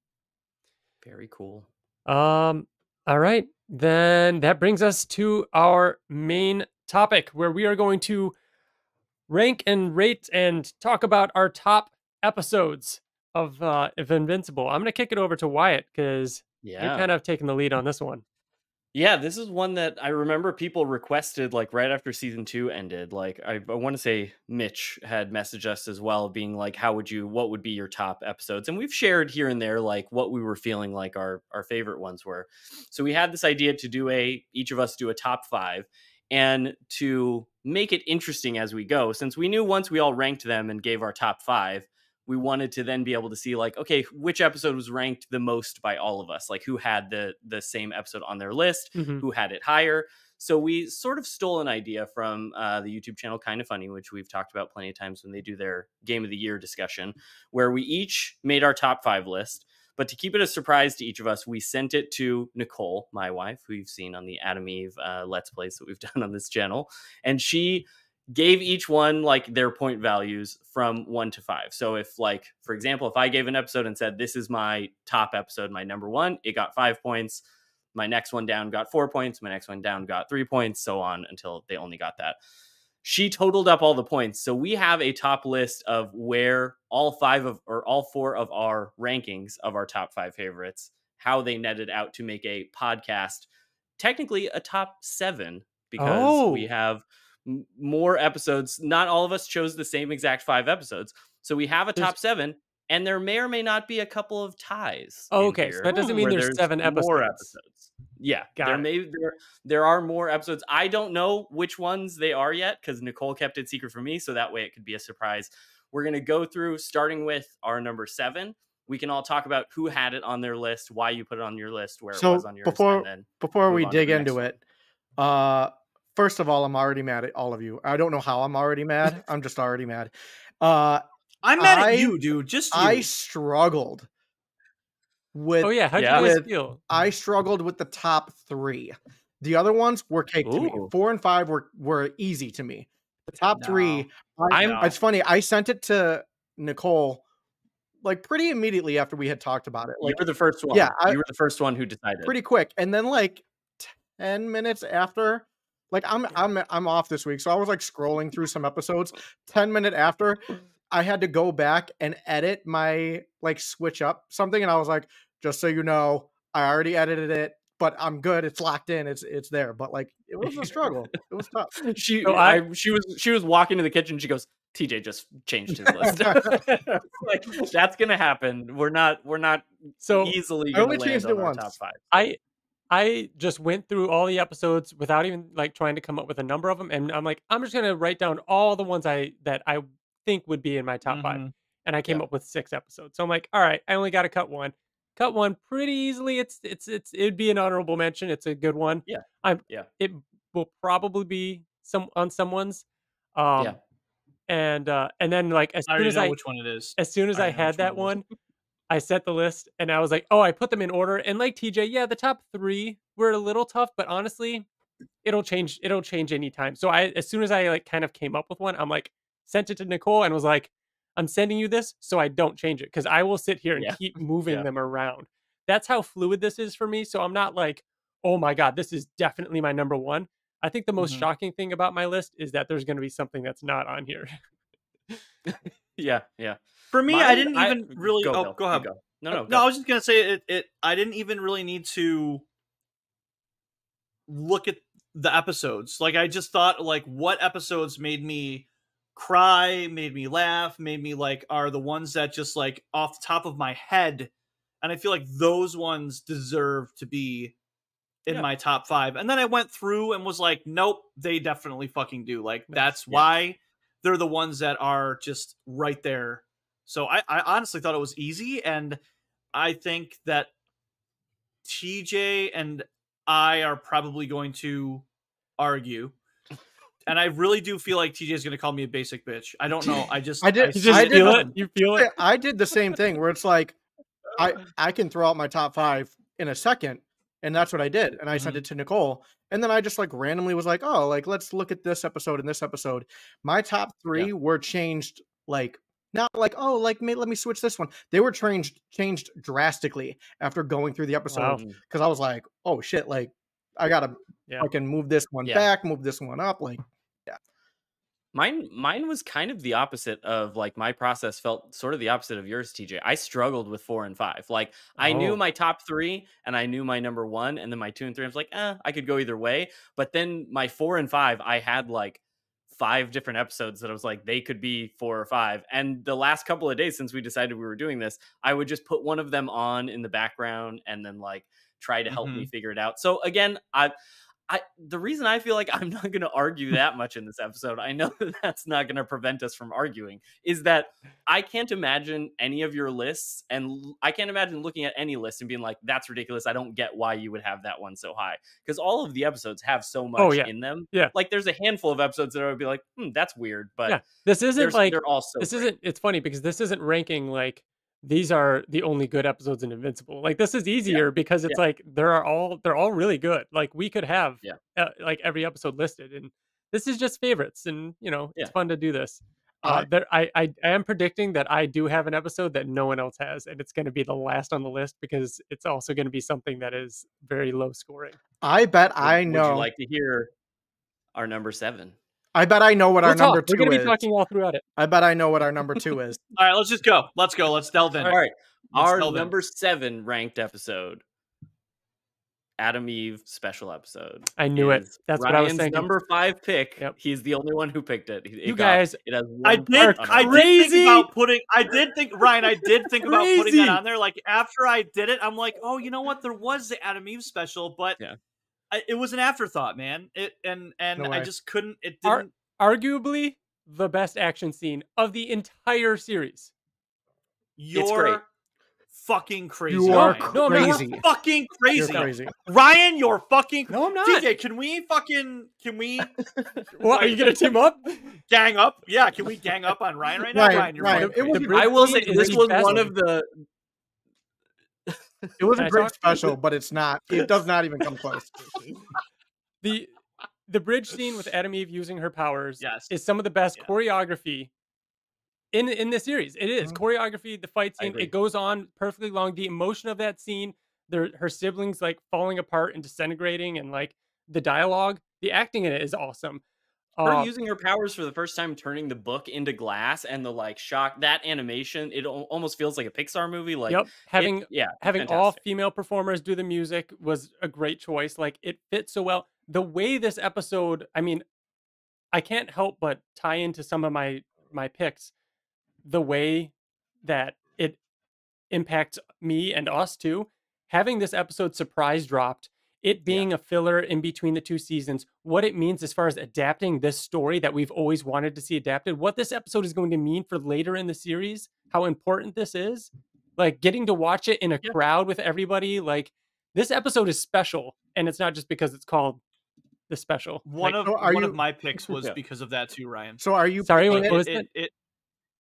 Very cool. All right. Then that brings us to our main topic where we are going to rank and rate and talk about our top episodes of Invincible. I'm going to kick it over to Wyatt because you're kind of taking the lead on this one. Yeah, this is one that I remember people requested like right after season 2 ended. Like I want to say Mitch had messaged us as well, being like, what would be your top episodes? And we've shared here and there like what we were feeling like our favorite ones were. So we had this idea to do each of us do a top 5 and to make it interesting as we go. Since we knew once we all ranked them and gave our top 5, we wanted to then be able to see like, okay, which episode was ranked the most by all of us? Like who had the same episode on their list, who had it higher. So we sort of stole an idea from the YouTube channel Kind of Funny, which we've talked about plenty of times when they do their Game of the Year discussion, where we each made our top 5 list. But to keep it a surprise to each of us, we sent it to Nicole, my wife, who you've seen on the Adam Eve Let's Plays that we've done on this channel. And she gave each one like their point values from 1 to 5. So if like, for example, if I gave an episode and said, this is my top episode, my number 1, it got 5 points. My next one down got 4 points. My next one down got 3 points, so on until they only got that. She totaled up all the points. So we have a top list of where all 4 of our rankings of our top 5 favorites, how they netted out to make a podcast, technically a top 7, because we have more episodes. Not all of us chose the same exact 5 episodes. So we have a top 7, and there may or may not be a couple of ties. Okay, so that doesn't mean there's 7 episodes. More episodes. Yeah, there are more episodes. I don't know which ones they are yet because Nicole kept it secret from me, so that way it could be a surprise. We're going to go through starting with our number 7. We can all talk about who had it on their list, why you put it on your list, where it was on yours. Before we dig into it, first of all, I'm already mad at all of you. I don't know how I'm already mad. I'm just already mad. I'm mad at you, dude. Just you. I struggled with. Oh yeah, how'd you guys feel? I struggled with the top 3. The other ones were cake to me. 4 and 5 were easy to me. The top 3. It's funny. I sent it to Nicole like pretty immediately after we had talked about it. Like, you were the first one. Yeah, you were the first one who decided. Pretty quick, and then like 10 minutes after. Like I'm off this week, so I was like scrolling through some episodes. 10 minutes after, I had to go back and edit my like switch up something, and I was like, just so you know, I already edited it, but I'm good. It's locked in. It's there. But like, it was a struggle. It was tough. She was walking to the kitchen. She goes, TJ just changed his list. Like that's gonna happen. We're not so easily gonna land on our top 5. I just went through all the episodes without even like trying to come up with a number of them, and I'm like, I'm just gonna write down all the ones that I think would be in my top 5, and I came up with 6 episodes. So I'm like, all right, I only got to cut one pretty easily. It'd be an honorable mention. It's a good one. It will probably be on someone's. And then like as soon as which one it is. As soon as I had that one, I set the list and I was like, oh, I put them in order. And like TJ, yeah, the top 3 were a little tough, but honestly, it'll change anytime. So as soon as I like kind of came up with one, I'm like, sent it to Nicole and was like, I'm sending you this so I don't change it, because I will sit here and Yeah. keep moving Yeah. them around. That's how fluid this is for me. So I'm not like, oh my God, this is definitely my number one. I think the most shocking thing about my list is that there's going to be something that's not on here. Yeah. Yeah. For me, I didn't even really. Go, Oh, Bill. go ahead. Go. No, No, I was just gonna say it. I didn't even really need to look at the episodes. Like, I just thought, like, what episodes made me cry, made me laugh, made me like are the ones that just like off the top of my head, and I feel like those ones deserve to be in my top 5. And then I went through and was like, nope, they definitely fucking do. Like, that's why they're the ones that are just right there. So I honestly thought it was easy, and I think that TJ and I are probably going to argue. And I really do feel like TJ is going to call me a basic bitch. I don't know. I You feel it? You feel it? I did the same thing where it's like, I can throw out my top 5 in a second. And that's what I did. And I sent it to Nicole. And then I just like randomly was like, oh, like, let's look at this episode and this episode. My top 3 were changed, like, not like, oh, like, let me switch this one. They were changed drastically after going through the episode. Because I was like, oh shit, like, I gotta fucking move this one back, move this one up. Like, Mine was kind of the opposite of, like, my process felt sort of the opposite of yours, TJ. I struggled with 4 and 5. Like, I knew my top 3 and I knew my number 1, and then my 2 and 3, I was like, I could go either way. But then my 4 and 5, I had like 5 different episodes that I was like, they could be 4 or 5. And the last couple of days since we decided we were doing this, I would just put one of them on in the background and then like try to help me figure it out. So again, the reason I feel like I'm not going to argue that much in this episode, I know that that's not going to prevent us from arguing, is that I can't imagine any of your lists, and I can't imagine looking at any list and being like, that's ridiculous. I don't get why you would have that one so high. Because all of the episodes have so much in them. Yeah. Like, there's a handful of episodes that I would be like, that's weird. But this isn't like, they're all so great. it's funny because this isn't ranking like, these are the only good episodes in Invincible. Like, this is easier because it's like they're all really good. Like, we could have like every episode listed, and this is just favorites, and you know, it's fun to do this. I am predicting that I do have an episode that no one else has, and it's going to be the last on the list because it's also going to be something that is very low scoring. I bet I know. Would you like to hear our number 7? I bet I know what our number 2 is. We're going to be talking all throughout it. I bet I know what our number 2 is. All right, let's just go. Let's go. Let's delve in. All right. Our number 7 ranked episode, Adam Eve special episode. I knew it. That's what I was thinking. Number 5 pick. Yep. He's the only one who picked it. You guys, it has I did think about putting Ryan, I did think about putting that on there. Like, after I did it, I'm like, oh, you know what? There was the Adam Eve special, but it was an afterthought, man. I just couldn't. It didn't. Arguably the best action scene of the entire series. You're fucking crazy. You are crazy. You're fucking crazy. You're crazy. Ryan, you're fucking. No, I'm not. TJ, can we? What, are you gonna team up? Gang up? Yeah, can we gang up on Ryan right now? Ryan, I will say this was one of the. It was a great special, but it's not. It does not even come close. The bridge scene with Adam Eve using her powers is some of the best choreography in the series. It is choreography, the fight scene. It goes on perfectly long. The emotion of that scene, her siblings like falling apart and disintegrating, and like the dialogue, the acting in it is awesome. Her using her powers for the first time, turning the book into glass, and the like shock, that animation, it almost feels like a Pixar movie. Like, having fantastic. all female performers do the music was a great choice. Like, it fits so well. The way this episode, I mean, I can't help but tie into some of my picks. The way that it impacts me and us too. Having this episode surprise dropped, it being a filler in between the 2 seasons, what it means as far as adapting this story that we've always wanted to see adapted, what this episode is going to mean for later in the series, how important this is, like getting to watch it in a crowd with everybody. Like, this episode is special, and it's not just because it's called the special. One of my picks was because of that too, Ryan. So are you? Sorry, what was it?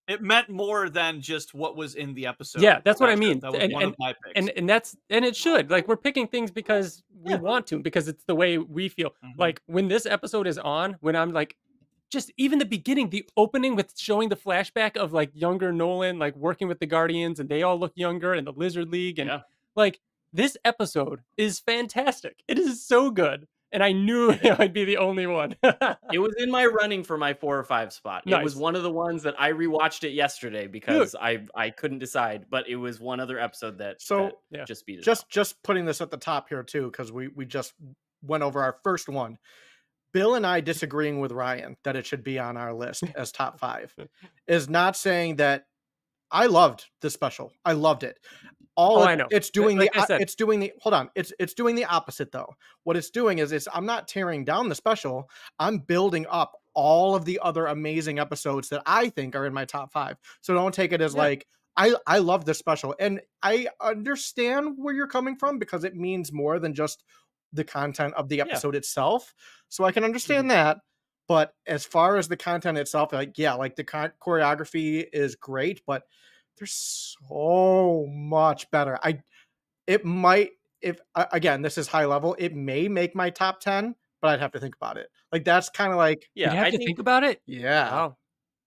It meant more than just what was in the episode. Yeah, that's what I mean. That was one of my picks. And it should. Like, we're picking things because we want to, because it's the way we feel. Like, when this episode is on, when I'm like just even the beginning, the opening with showing the flashback of like younger Nolan, like working with the Guardians, and they all look younger, and the Lizard League, and like this episode is fantastic. It is so good, and I knew I'd be the only one. It was in my running for my 4 or 5 spot. Nice. It was one of the ones that I rewatched it yesterday because I couldn't decide, but it was one other episode that just beat it out. Just putting this at the top here too, because we just went over our first one. Bill and I disagreeing with Ryan that it should be on our list as top 5 is not saying that I loved the special. I loved it. I know. It's doing it's doing the opposite though. What it's doing is I'm not tearing down the special. I'm building up all of the other amazing episodes that I think are in my top 5. So don't take it as like I love the special, and I understand where you're coming from because it means more than just the content of the episode itself. So I can understand that. But as far as the content itself, like the choreography is great, but there's so much better. Again, this is high level. It may make my top 10, but I'd have to think about it. Like that's kind of like you have to think about it. Yeah. Wow.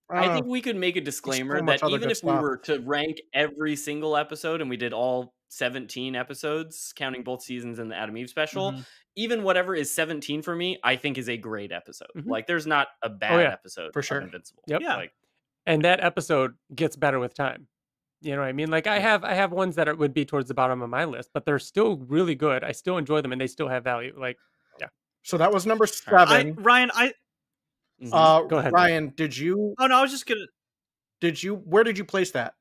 I think we could make a disclaimer that even if we were to rank every single episode and we did all 17 episodes, counting both seasons and the Adam Eve special, even whatever is 17 for me, I think is a great episode. Like there's not a bad episode for sure. of Invincible. Yep. Yeah. Like, and that episode gets better with time. You know what I mean? Like I have ones that would be towards the bottom of my list, but they're still really good. I still enjoy them and they still have value. Like, so that was number 7. Ryan, go ahead. Ryan, did you? Oh no, I was just gonna. Where did you place that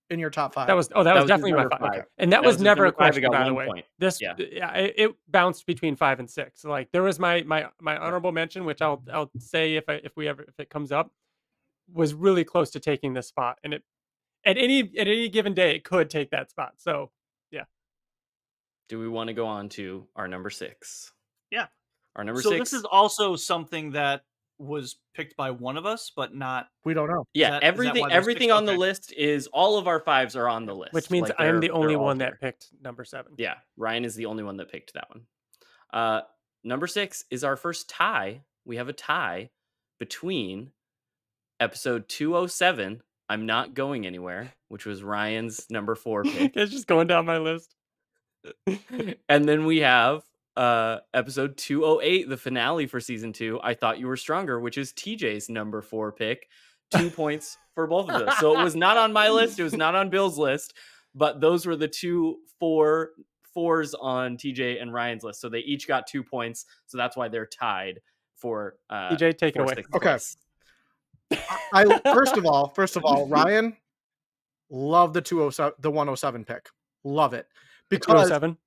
in your top 5? That was definitely my 5. Okay. And that was never a question, by the way. Point. This it bounced between 5 and 6. Like there was my honorable mention, which I'll say if it comes up, was really close to taking this spot, and it at any given day it could take that spot. So do we want to go on to our number 6? Yeah, our number 6. So this is also something that was picked by one of us, but not. We don't know. Yeah, everything on the list is all of our 5s are on the list, which means like I'm the only one that picked number 7. Yeah, Ryan is the only one that picked that one. Number 6 is our first tie. We have a tie between episode 207, I'm Not Going Anywhere, which was Ryan's number 4 pick. It's just going down my list. And then we have episode 208, the finale for season 2, I Thought You Were Stronger, which is TJ's number 4 pick. 2 points for both of those. So it was not on my list, it was not on Bill's list, but those were the 2 4s on TJ and Ryan's list. So they each got 2 points, so that's why they're tied for TJ, take it away. Okay. First of all, Ryan, love the 107 pick. Love it. Because 207?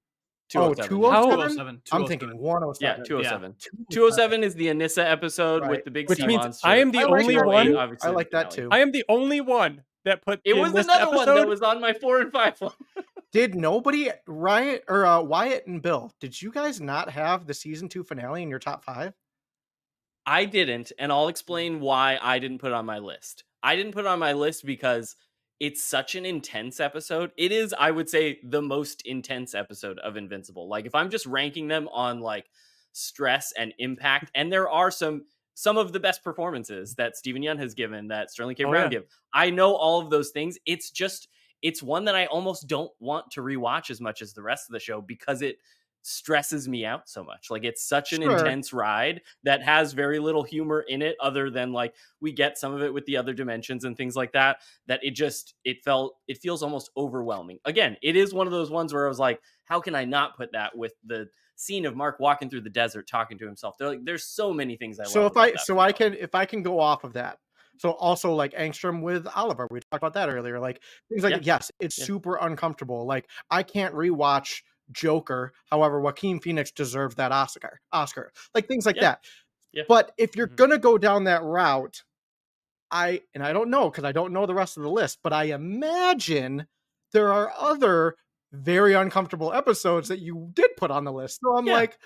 207. I'm thinking 107. Yeah, 207. 207 is the Anissa episode with the big sea monster. I am the only one. I like that too. I am the only one that put it was another one that was on my 4 and 5 one. Did nobody, Ryan or Wyatt and Bill, did you guys not have the season 2 finale in your top 5? I didn't, and I'll explain why I didn't put it on my list. I didn't put it on my list because it's such an intense episode. It is, I would say, the most intense episode of Invincible. Like, if I'm just ranking them on, like, stress and impact, and there are some of the best performances that Steven Yeun has given, that Sterling K. Brown give. I know all of those things. It's one that I almost don't want to rewatch as much as the rest of the show because it stresses me out so much. Like, it's such an intense ride that has very little humor in it, other than like we get some of it with the other dimensions and things like that, that it feels almost overwhelming. Again, it is one of those ones where I was like, how can I not put that with the scene of Mark walking through the desert talking to himself? There's so many things I love. If I can go off of that. So also like Angstrom with Oliver, we talked about that earlier. Like things like yes, it's super uncomfortable. Like I can't rewatch Joker. However, Joaquin Phoenix deserves that Oscar. Like things like that. Yeah. But if you're gonna go down that route, I don't know because I don't know the rest of the list, but I imagine there are other very uncomfortable episodes that you did put on the list. So I'm like,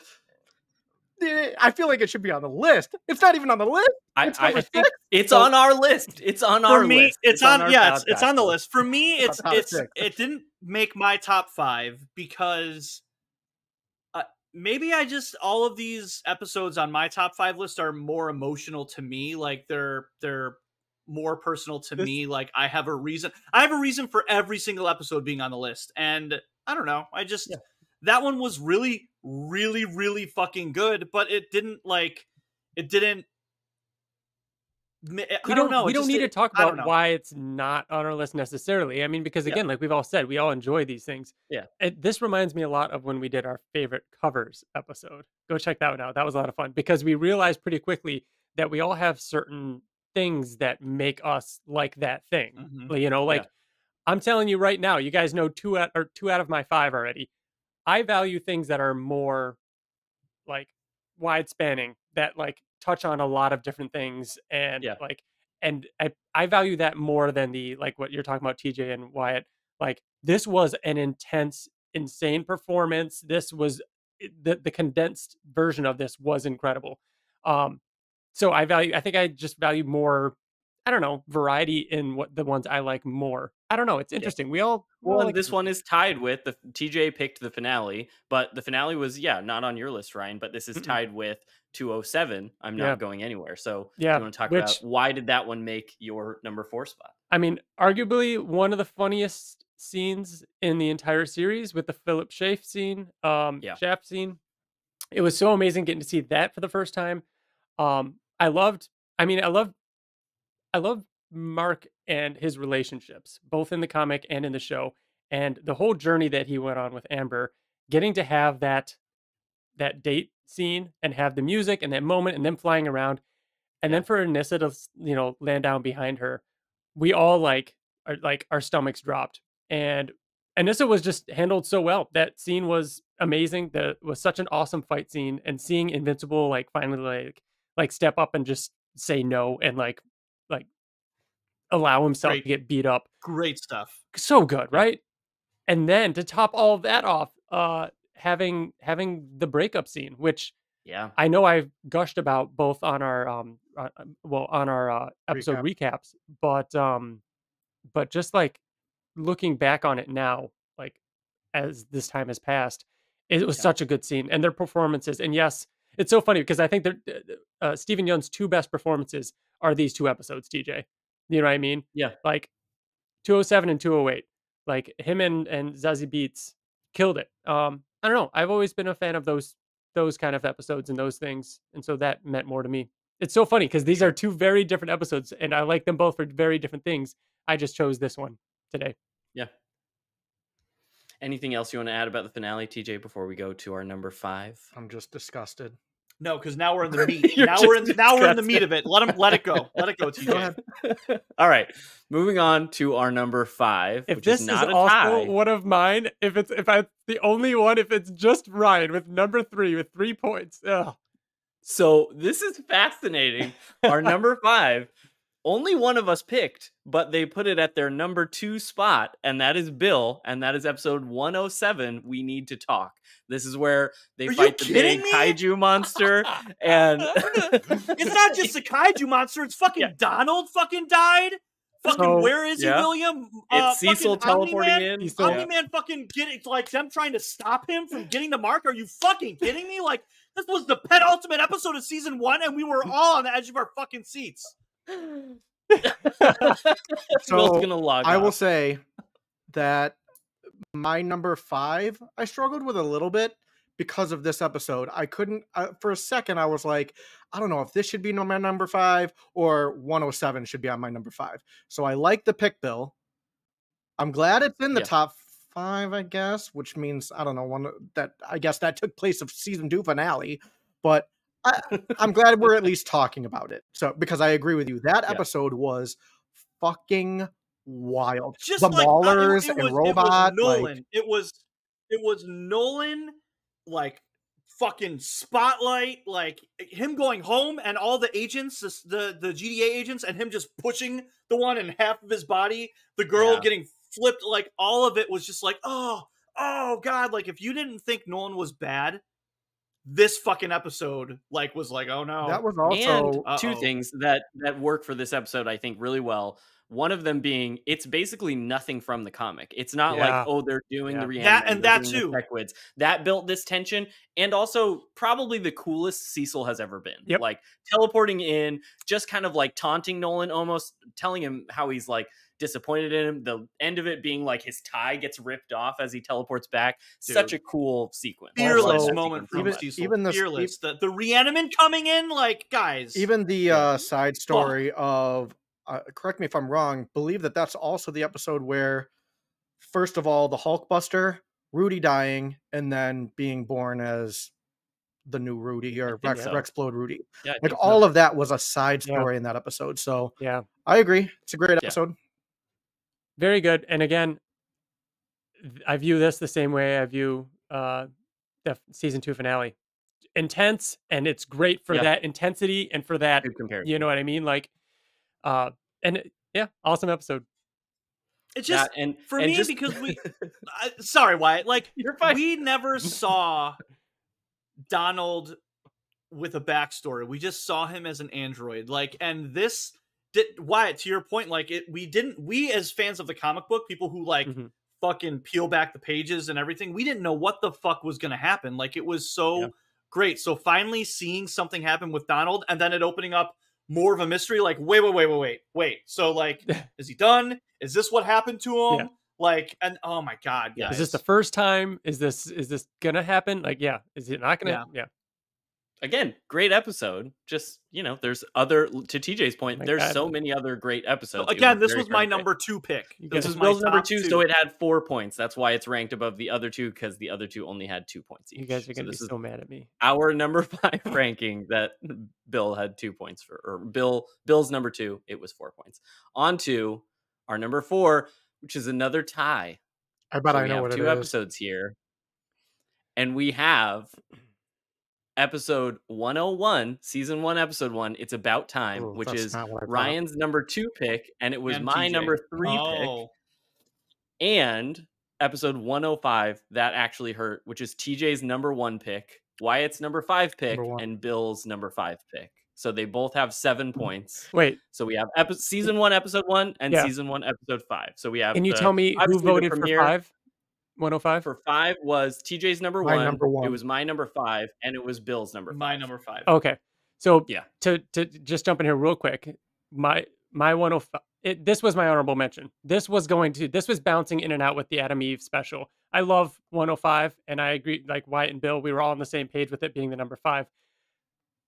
I feel like it should be on the list. It's not even on the list. I think it's on our list. It's on our list. It's on the list. For me, it didn't make my top 5 because maybe I just, all of these episodes on my top 5 list are more emotional to me. Like they're more personal to me. Like I have a reason for every single episode being on the list. And I don't know. That one was really, really, really fucking good, but it didn't. I don't know. We don't need to talk I don't about know. why it's not on our list necessarily. I mean, because again, like we've all said, we all enjoy these things. Yeah. This reminds me a lot of when we did our favorite covers episode. Go check that one out. That was a lot of fun because we realized pretty quickly that we all have certain things that make us like that thing. Mhm. You know, like I'm telling you right now, you guys know two out of my 5 already. I value things that are more like wide spanning, that like touch on a lot of different things, and like, and I value that more than the, like what you're talking about, TJ and Wyatt. Like this was an intense, insane performance. This was the condensed version of this was incredible. So I think I just value more, I don't know, variety in what the ones I like more. I don't know. It's interesting. We all and this one is tied with the TJ picked the finale, but the finale was not on your list, Ryan. But this is tied with 207. I'm not going anywhere. So do you want to talk about why did that one make your number 4 spot? I mean, arguably one of the funniest scenes in the entire series with the Philip Schaff scene. Schaff scene. It was so amazing getting to see that for the first time. I love Mark and his relationships, both in the comic and in the show, and the whole journey that he went on with Amber, getting to have that date scene and have the music and that moment and them flying around. And then for Anissa to, land down behind her, we all our stomachs dropped. And Anissa was just handled so well. That scene was amazing. That was such an awesome fight scene. And seeing Invincible finally step up and just say no and like allow himself to get beat up. Great stuff. So good, right? And then to top all of that off, having the breakup scene, which I know I've gushed about both on our episode recaps, but just like looking back on it now, like as this time has passed, it was such a good scene, and their performances. And yes, it's so funny because I think that Stephen Yeun's 2 best performances are these 2 episodes, TJ. You know what I mean? Yeah. Like 207 and 208. Like him and Zazie Beetz killed it. I don't know. I've always been a fan of those kind of episodes and those things, and so that meant more to me. It's so funny because these are 2 very different episodes, and I like them both for very different things. I just chose this one today. Yeah. Anything else you want to add about the finale, TJ, before we go to our number 5? I'm just disgusted. No, because now we're in the meat. now we're in the meat of it. Let it go. Let it go, TJ. All right, moving on to our number 5. If which this is not is a also tie. one of mine, if I'm the only one, if it's just Ryan with number 3 with 3 points. Ugh. So this is fascinating. Our number 5. Only one of us picked, but they put it at their number 2 spot, and that is Bill, and that is episode 107, We Need to Talk. This is where they fight the big kaiju monster, and it's not just a kaiju monster, it's fucking Donald fucking died. Fucking where is he, William? It's Cecil teleporting in. Omni-Man fucking it's like them trying to stop him from getting the mark. Are you fucking kidding me? Like, this was the penultimate episode of season 1, and we were all on the edge of our fucking seats. So I will say that my number 5, I struggled with a little bit because of this episode. I couldn't, for a second, I was like, I don't know if this should be my number 5 or 107 should be on my number 5. So I like the pick, Bill. I'm glad it's in the top 5, I guess, which means, I don't know, I guess that took place of season 2 finale, but I'm glad we're at least talking about it. So, because I agree with you, that episode was fucking wild. Just the like, Maulers and Robot. It was Nolan, like fucking spotlight, like him going home and all the agents, the GDA agents, and him just pushing the one in half of his body. The girl getting flipped. Like all of it was just like, oh god. Like if you didn't think Nolan was bad, this fucking episode was like, oh no. That was also and 2 things that work for this episode, I think, really well. One of them being, it's basically nothing from the comic. It's not Yeah. like, oh, they're doing the Yeah. reanimating, That doing too. the Timecodes. That built this tension, and also probably the coolest Cecil has ever been. Yep. Like teleporting in, just kind of like taunting Nolan, almost telling him how he's like disappointed in him. The end of it being like his tie gets ripped off as he teleports back. Dude. Such a cool sequence. Fearless Also, moment from even- Cecil. even this- Fearless. The reanimant coming in, like, guys. Even the side story of, correct me if I'm wrong, believe that's also the episode where, first of all, the Hulkbuster, Rudy dying, and then being born as the new Rudy, or think so. Rexplode Rudy. Yeah, I Like, think all so. of that was a side Yeah. story in that episode. So Yeah. I agree. It's a great episode. Very good. And again, I view this the same way I view the season 2 finale. Intense, and it's great for Yeah. that intensity and for that, Good comparison. you know what I mean? Like, awesome episode. It's just, and for and me, just- because we... sorry, Wyatt. Like, You're fine. we never saw Donald with a backstory. We just saw him as an android. Like, and this... Wyatt, to your point, like, we as fans of the comic book, people who, like, Mhm. fucking peel back the pages and everything, we didn't know what the fuck was going to happen. Like, it was so great. So finally seeing something happen with Donald, and then it opening up more of a mystery, like, wait. So, like, is he done? Is this what happened to him? Yeah. Like, and oh my God, guys. Is this the first time? Is this gonna happen? Like, yeah. Is it not gonna? Yeah. Again, great episode. Just, there's other, to TJ's point, My there's God. so many other great episodes. It Again, this very was my hard to pick. number 2 pick. This This is my Bill's number top 2, so it had 4 points. That's why it's ranked above the other 2, because the other 2 only had 2 points each. You guys are gonna be this is so mad at me. our number 5 ranking that Bill had 2 points for, or Bill's number 2, it was 4 points. On to our number 4, which is another tie. I bet So I we know have what it 2 is. episodes here, and we have episode 101, season 1, episode 1. It's About Time, Ooh, which that's is not what I thought. Ryan's number 2 pick, and it was And my TJ. number 3 pick. Oh. And episode 105, That Actually Hurt, which is TJ's number 1 pick, Wyatt's number 5 pick, Number 1. and Bill's number 5 pick. So they both have 7 points. Wait, So we have season 1, episode 1, and Yeah. season 1, episode 5. So we have. can you tell me who obviously the voted for premiere 5? 105? For 5 was TJ's number My 1. number 1. It was my number 5, and it was Bill's number 5. My number 5. Okay. So Yeah. to just jump in here real quick, my 105. This was my honorable mention. This was bouncing in and out with the Adam Eve special. I love 105, and I agree. Like Wyatt and Bill, we were all on the same page with it being the number 5.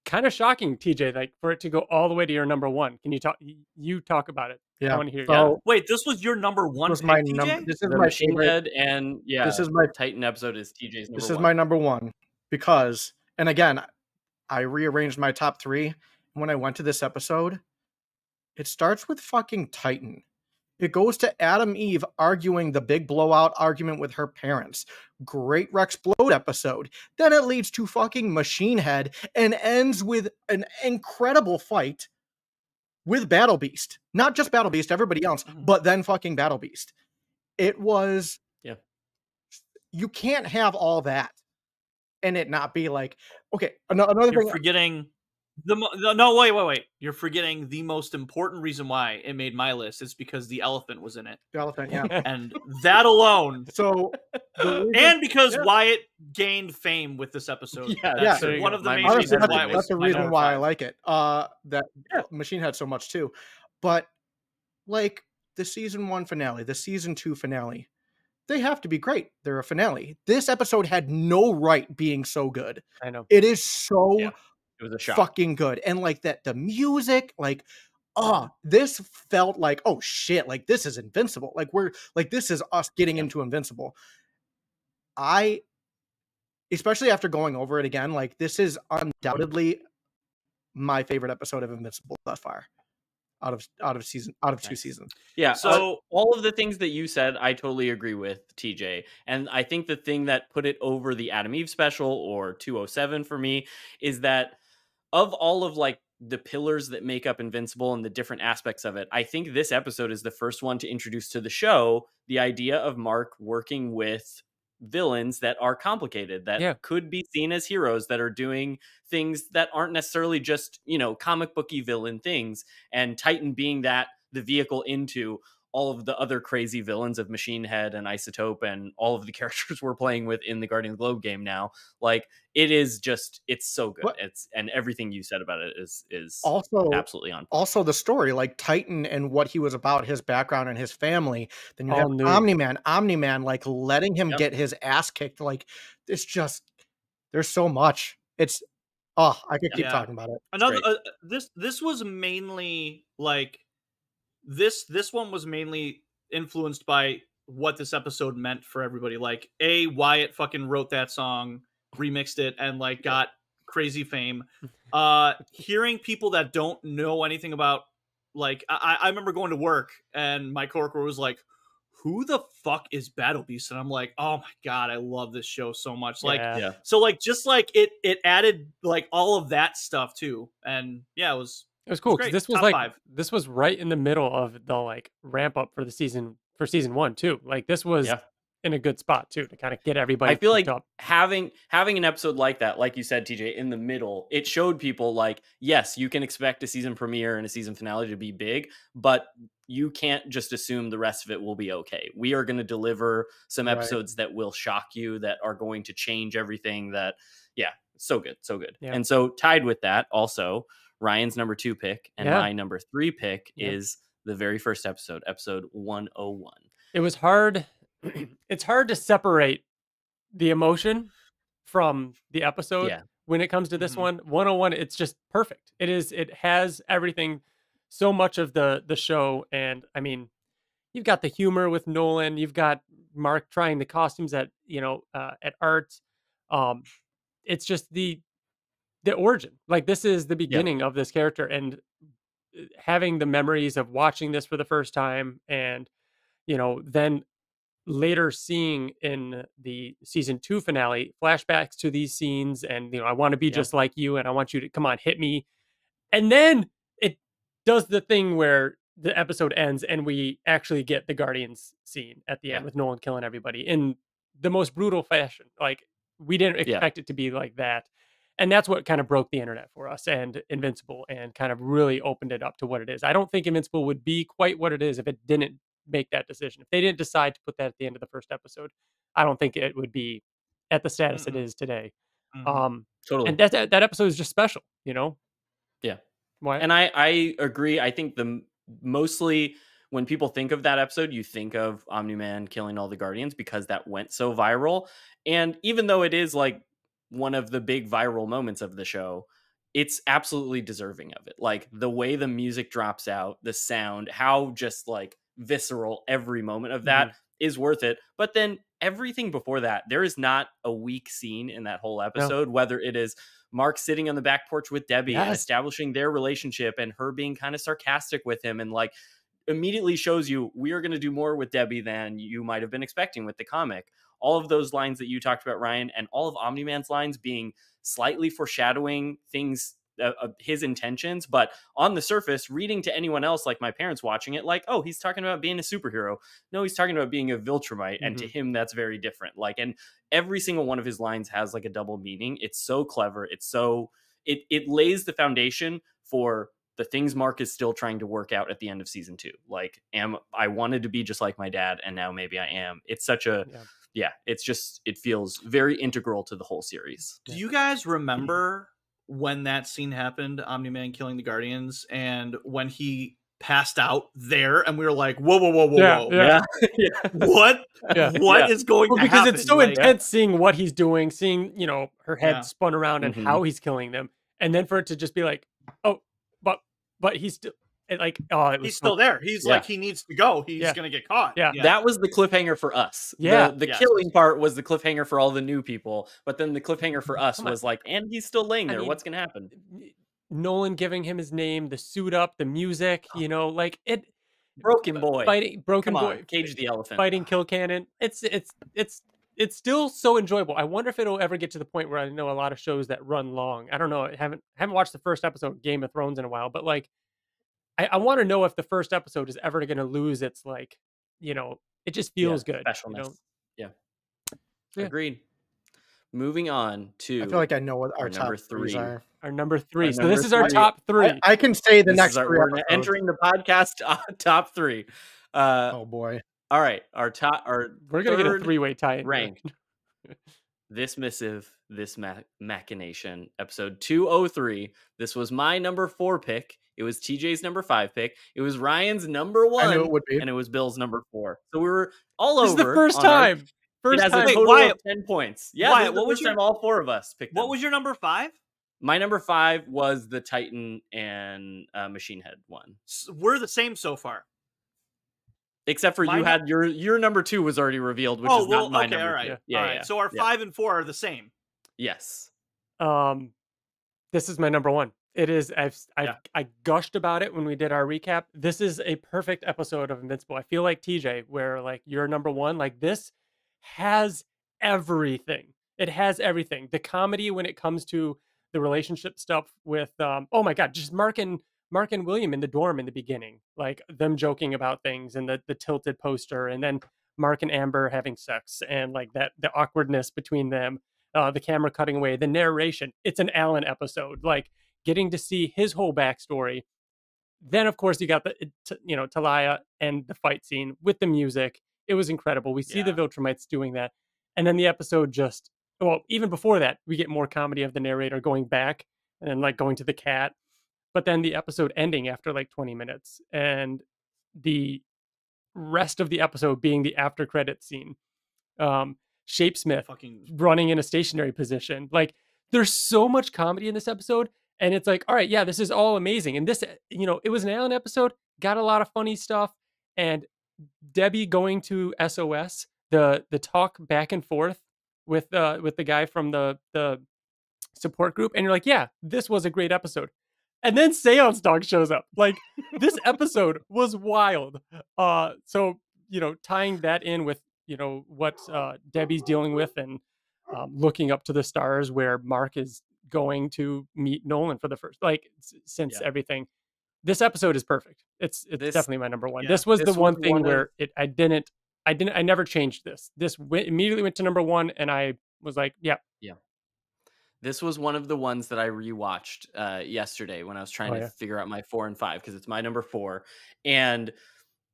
Kind of shocking, TJ, like for it to go all the way to your number 1. Can you talk? You talk about it. I Yeah. want to hear. So Wait, this was your number 1 this is pick, my TJ? number. This is The my Machine favorite. Head, and This is my Titan episode is TJ's number 1. This is my number 1 because, and again, I rearranged my top 3. When I went to this episode, it starts with fucking Titan. It goes to Adam Eve arguing the big blowout argument with her parents. Great Rexplode episode. Then it leads to fucking Machine Head and ends with an incredible fight with Battle Beast. Not just Battle Beast, everybody else, but then fucking Battle Beast. It was... Yeah. You can't have all that and it not be like... Okay, another You're thing... forgetting... No, wait. You're forgetting the most important reason why it made my list. It's because the elephant was in it. The elephant, yeah. And that alone... So... And because Yeah. Wyatt gained fame with this episode. Yeah, That's there you one go. of the My main Machine Honestly, reasons Head why it was was that's the my reason number why I 5. like it. That Machine had so much too. But like the season 1 finale, the season 2 finale, they have to be great. They're a finale. This episode had no right being so good. I know. It is so Yeah, it was a shock. fucking good. And like that, the music, like, this felt like, oh shit, like this is Invincible. Like this is us getting into Invincible. Especially after going over it again, like this is undoubtedly my favorite episode of Invincible thus far. Out of 2 seasons. Yeah. So- all of the things that you said, I totally agree with, TJ. And I think the thing that put it over the Adam Eve special or 207 for me is that of all of like the pillars that make up Invincible and the different aspects of it, I think this episode is the first one to introduce to the show the idea of Mark working with villains that are complicated, that could be seen as heroes, that are doing things that aren't necessarily just, comic booky villain things. And Titan being that the vehicle into all of the other crazy villains of Machine Head and Isotope and all of the characters we're playing with in the Guardian of the Globe game now. Like, it is just, it's so good. And everything you said about it is also absolutely on point. Also the story, like Titan and what he was about, his background and his family. Then you have All new. Omni-Man, like letting him Yep. get his ass kicked. Like, it's just, there's so much. It's, I could keep talking about it. Another this was mainly like this one was mainly influenced by what this episode meant for everybody. Like, Wyatt fucking wrote that song, remixed it, and like got crazy fame. Hearing people that don't know anything about, like, I remember going to work and my coworker was like, who the fuck is Battle Beast? And I'm like, oh my god, I love this show so much. Like, so like, just like it added like all of that stuff too. And yeah, it was cool, because this was Top like 5. This was right in the middle of the like ramp up for season 1 too. Like, this was in a good spot too to kind of get everybody. I feel like up. having an episode like that, like you said, TJ, in the middle, it showed people like, yes, you can expect a season premiere and a season finale to be big, but you can't just assume the rest of it will be okay. We are going to deliver some episodes that will shock you, that are going to change everything. That, so good, so good. Yeah. And so tied with that, also Ryan's number 2 pick and my number 3 pick is the very first episode 101. It was hard. It's hard to separate the emotion from the episode when it comes to this one. 101, it's just perfect. It has everything, so much of the show. And I mean, you've got the humor with Nolan, you've got Mark trying the costumes at art. It's just the origin. Like, this is the beginning of this character, and having the memories of watching this for the first time, and then later seeing in the season 2 finale flashbacks to these scenes, and I want to be just like you, and I want you to come on, hit me. And then it does the thing where the episode ends and we actually get the Guardians scene at the end with Nolan killing everybody in the most brutal fashion. Like, we didn't expect it to be like that. And that's what kind of broke the internet for us and Invincible, and kind of really opened it up to what it is. I don't think Invincible would be quite what it is if it didn't make that decision. If they didn't decide to put that at the end of the first episode, I don't think it would be at the status it is today. Totally. And that episode is just special, Yeah. Why? And I agree. I think mostly when people think of that episode, you think of Omni-Man killing all the Guardians because that went so viral. And even though it is like one of the big viral moments of the show, it's absolutely deserving of it. Like, the way the music drops out, the sound, how just like visceral every moment of that is worth it. But then everything before that, there is not a weak scene in that whole episode, whether it is Mark sitting on the back porch with Debbie and establishing their relationship, and her being kind of sarcastic with him, and like immediately shows you we are going to do more with Debbie than you might have been expecting with the comic. All of those lines that you talked about, Ryan, and all of Omni-Man's lines being slightly foreshadowing things, his intentions, but on the surface, reading to anyone else, like my parents watching it, like, oh, he's talking about being a superhero. No, he's talking about being a Viltrumite, and to him, that's very different. Like, and every single one of his lines has like a double meaning. It's so clever. It's so it lays the foundation for the things Mark is still trying to work out at the end of season 2. Like, I wanted to be just like my dad, and now maybe I am. It's such a it's just, it feels very integral to the whole series. Do you guys remember when that scene happened, Omni-Man killing the Guardians, and when he passed out there, and we were like, whoa, what is going to happen? Because it's so intense seeing what he's doing, seeing her head spun around and how he's killing them, and then for it to just be like, oh, but he's still he's still there. He's like, he needs to go. He's gonna get caught. That was the cliffhanger for us. The killing part was the cliffhanger for all the new people, but then the cliffhanger for us was like, and he's still laying there. What's gonna happen? Nolan giving him his name, the suit up, the music, like it. Broken Boy, Broken Boy, Cage the Elephant, fighting Kill Cannon. It's still so enjoyable. I wonder if it'll ever get to the point where, I know a lot of shows that run long. I don't know. I haven't watched the first episode of Game of Thrones in a while, but like, I want to know if the first episode is ever going to lose its it just feels good. Specialness. Agreed. Moving on to, I feel like I know what our number top 3 are. Our number 3. Our So number this is our 3. top 3. I can say the This next is our, 3 we're episodes. entering the podcast top 3. Oh boy. All right, our We're gonna get a third 3-way tie in here. ranked. This Missive, This Machination, episode 203. This was my number 4 pick. It was TJ's number 5 pick. It was Ryan's number 1. I knew it would be. And it was Bill's number 4. So we were all This over. is the first time. It has a Wait, total Wyatt, of 10 points. Yeah, Wyatt, this is the what was first your- time all 4 of us picked them. What was your number 5? My number 5 was the Titan and Machine Head one. We're the same so far. Except for you had your number 2 was already revealed, which is not my number. All right. 2. All Yeah, right. yeah. So our 5 and 4 are the same. Yes. This is my number 1. It is. I gushed about it when we did our recap. This is a perfect episode of Invincible. I feel like TJ, where like you're number 1. Like this has everything. It has everything. The comedy when it comes to the relationship stuff with oh my god, just Mark and William in the dorm in the beginning, like them joking about things and the tilted poster, and then Mark and Amber having sex and like that the awkwardness between them, the camera cutting away, the narration. It's an Alan episode, like getting to see his whole backstory. Then of course you got the Talia and the fight scene with the music. It was incredible. We see the Viltrumites doing that, and then the episode just even before that we get more comedy of the narrator going back and then like going to the cat. But then the episode ending after like 20 minutes and the rest of the episode being the after credit scene. Shapesmith running in a stationary position. Like there's so much comedy in this episode. And it's like, all right, yeah, this is all amazing. And this, it was an Alan episode, got a lot of funny stuff. And Debbie going to SOS, the talk back and forth with the guy from the support group. And you're like, yeah, this was a great episode. And then Seance Dog shows up. Like this episode was wild. So, tying that in with, what Debbie's dealing with and looking up to the stars where Mark is going to meet Nolan for the first, since everything. This episode is perfect. It's definitely my number 1. This was the one thing where I never changed this. This immediately went to number 1 and I was like, yeah. This was one of the ones that I rewatched yesterday when I was trying to figure out my 4 and 5 because it's my number 4. And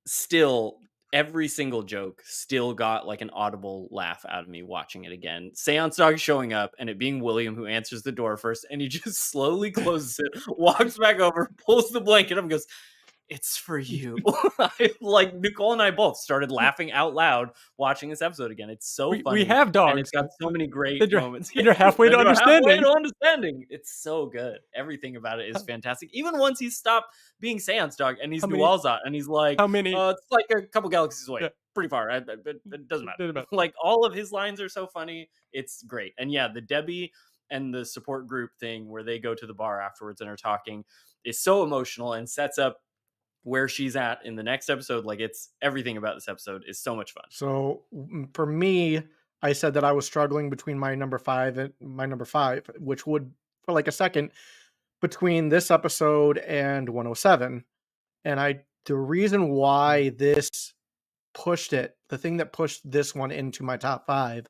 still, every single joke still got like an audible laugh out of me watching it again. Seance Dog showing up and it being William who answers the door first, and he just slowly closes it, walks back over, pulls the blanket up and goes, "It's for you." Like Nicole and I both started laughing out loud watching this episode again. It's so funny. We have dogs. And it's got so many great moments. You're halfway to understanding. It's so good. Everything about it is fantastic. Even once he stopped being Seance Dog and he's Nualzat and he's like, how many? It's like a couple galaxies away. Yeah. Pretty far. It doesn't matter. Like all of his lines are so funny. It's great. And yeah, the Debbie and the support group thing where they go to the bar afterwards and are talking is so emotional and sets up where she's at in the next episode. Like it's everything about this episode is so much fun. So for me, I said that I was struggling between my number 5 and my number 5, which would for like a second between this episode and 107. And the reason why this pushed it, the thing that pushed this one into my top 5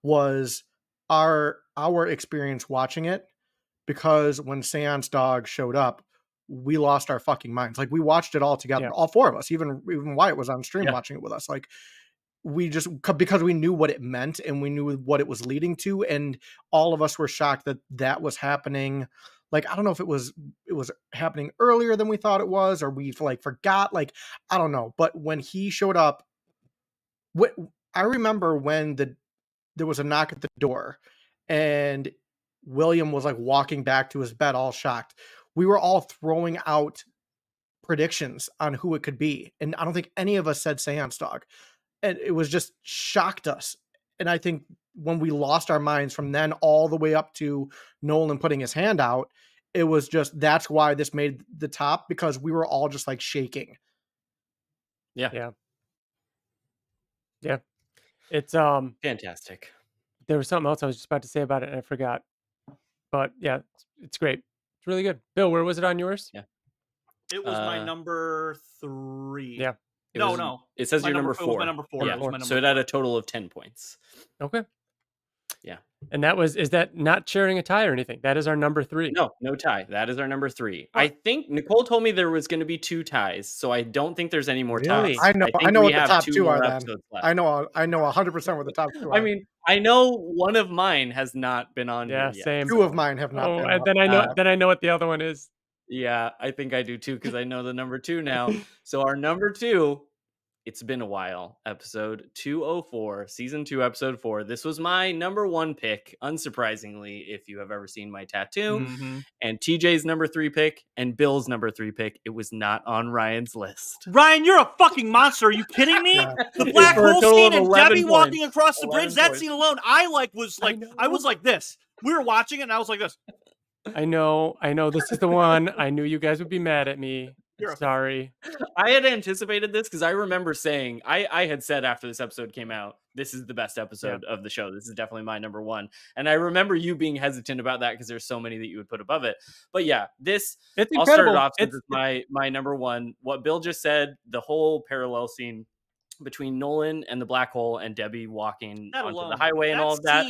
was our experience watching it, because when Seance Dog showed up, we lost our fucking minds. Like we watched it all together, all 4 of us, even Wyatt was on stream watching it with us. Like we just, because we knew what it meant and we knew what it was leading to. And all of us were shocked that was happening. Like, I don't know if it was happening earlier than we thought it was, or we like forgot, like, I don't know. But when he showed up, I remember when there was a knock at the door and William was like walking back to his bed all shocked. We were all throwing out predictions on who it could be. And I don't think any of us said Seance Dog. And it was just shocked us. And I think when we lost our minds from then all the way up to Nolan putting his hand out, it was just, that's why this made the top, because we were all just like shaking. Yeah. It's fantastic. There was something else I was just about to say about it and I forgot. But yeah, it's great. It's really good. Bill, where was it on yours? Yeah. It was my number 3. Yeah. No. It says your number 4. It was my number 4. Yeah. So it had a total of 10 points. Okay. Yeah. And is that not sharing a tie or anything? That is our number 3. No tie. That is our number 3. I think Nicole told me there was going to be 2 ties, so I don't think there's any more Really? ties. I think know we what the have top 2 two more are. Then episodes left. I know 100% what the top 2 are. I mean, I know one of mine has not been on here yet. Same. 2 of mine have not been. And then I know what the other one is. Yeah, I think I do too because I know the number 2 now. So our number 2, it's been a while. Episode 204, season 2, episode 4. This was my number 1 pick, unsurprisingly, if you have ever seen my tattoo. Mm-hmm. And TJ's number 3 pick and Bill's number 3 pick. It was not on Ryan's list. Ryan, you're a fucking monster. Are you kidding me? Yeah. The black For a hole total scene of and 11 Debbie points. walking across the 11 bridge, that points. scene alone, I was like this. We were watching it and I was like this. I know. This is the one. I knew you guys would be mad at me. You're a- Sorry. I had anticipated this because I remember saying, I had said after this episode came out, this is the best episode of the show. This is definitely my number 1. And I remember you being hesitant about that because there's so many that you would put above it. But yeah, It's I'll start it incredible. off since it's my number 1. What Bill just said, the whole parallel scene between Nolan and the black hole and Debbie walking That onto alone, the highway and all of that.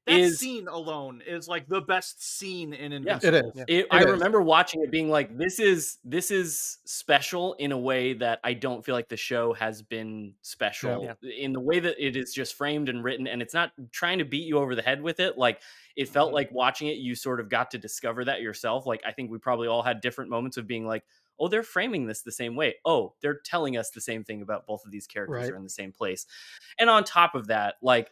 That scene alone is like the best scene in Invincible. It is. I remember watching it being like, this is special in a way that I don't feel like the show has been special in the way that it is just framed and written, and it's not trying to beat you over the head with it. Like, it felt like watching it, you sort of got to discover that yourself. Like, I think we probably all had different moments of being like, oh, they're framing this the same way. Oh, they're telling us the same thing about both of these characters are in the same place. And on top of that, like,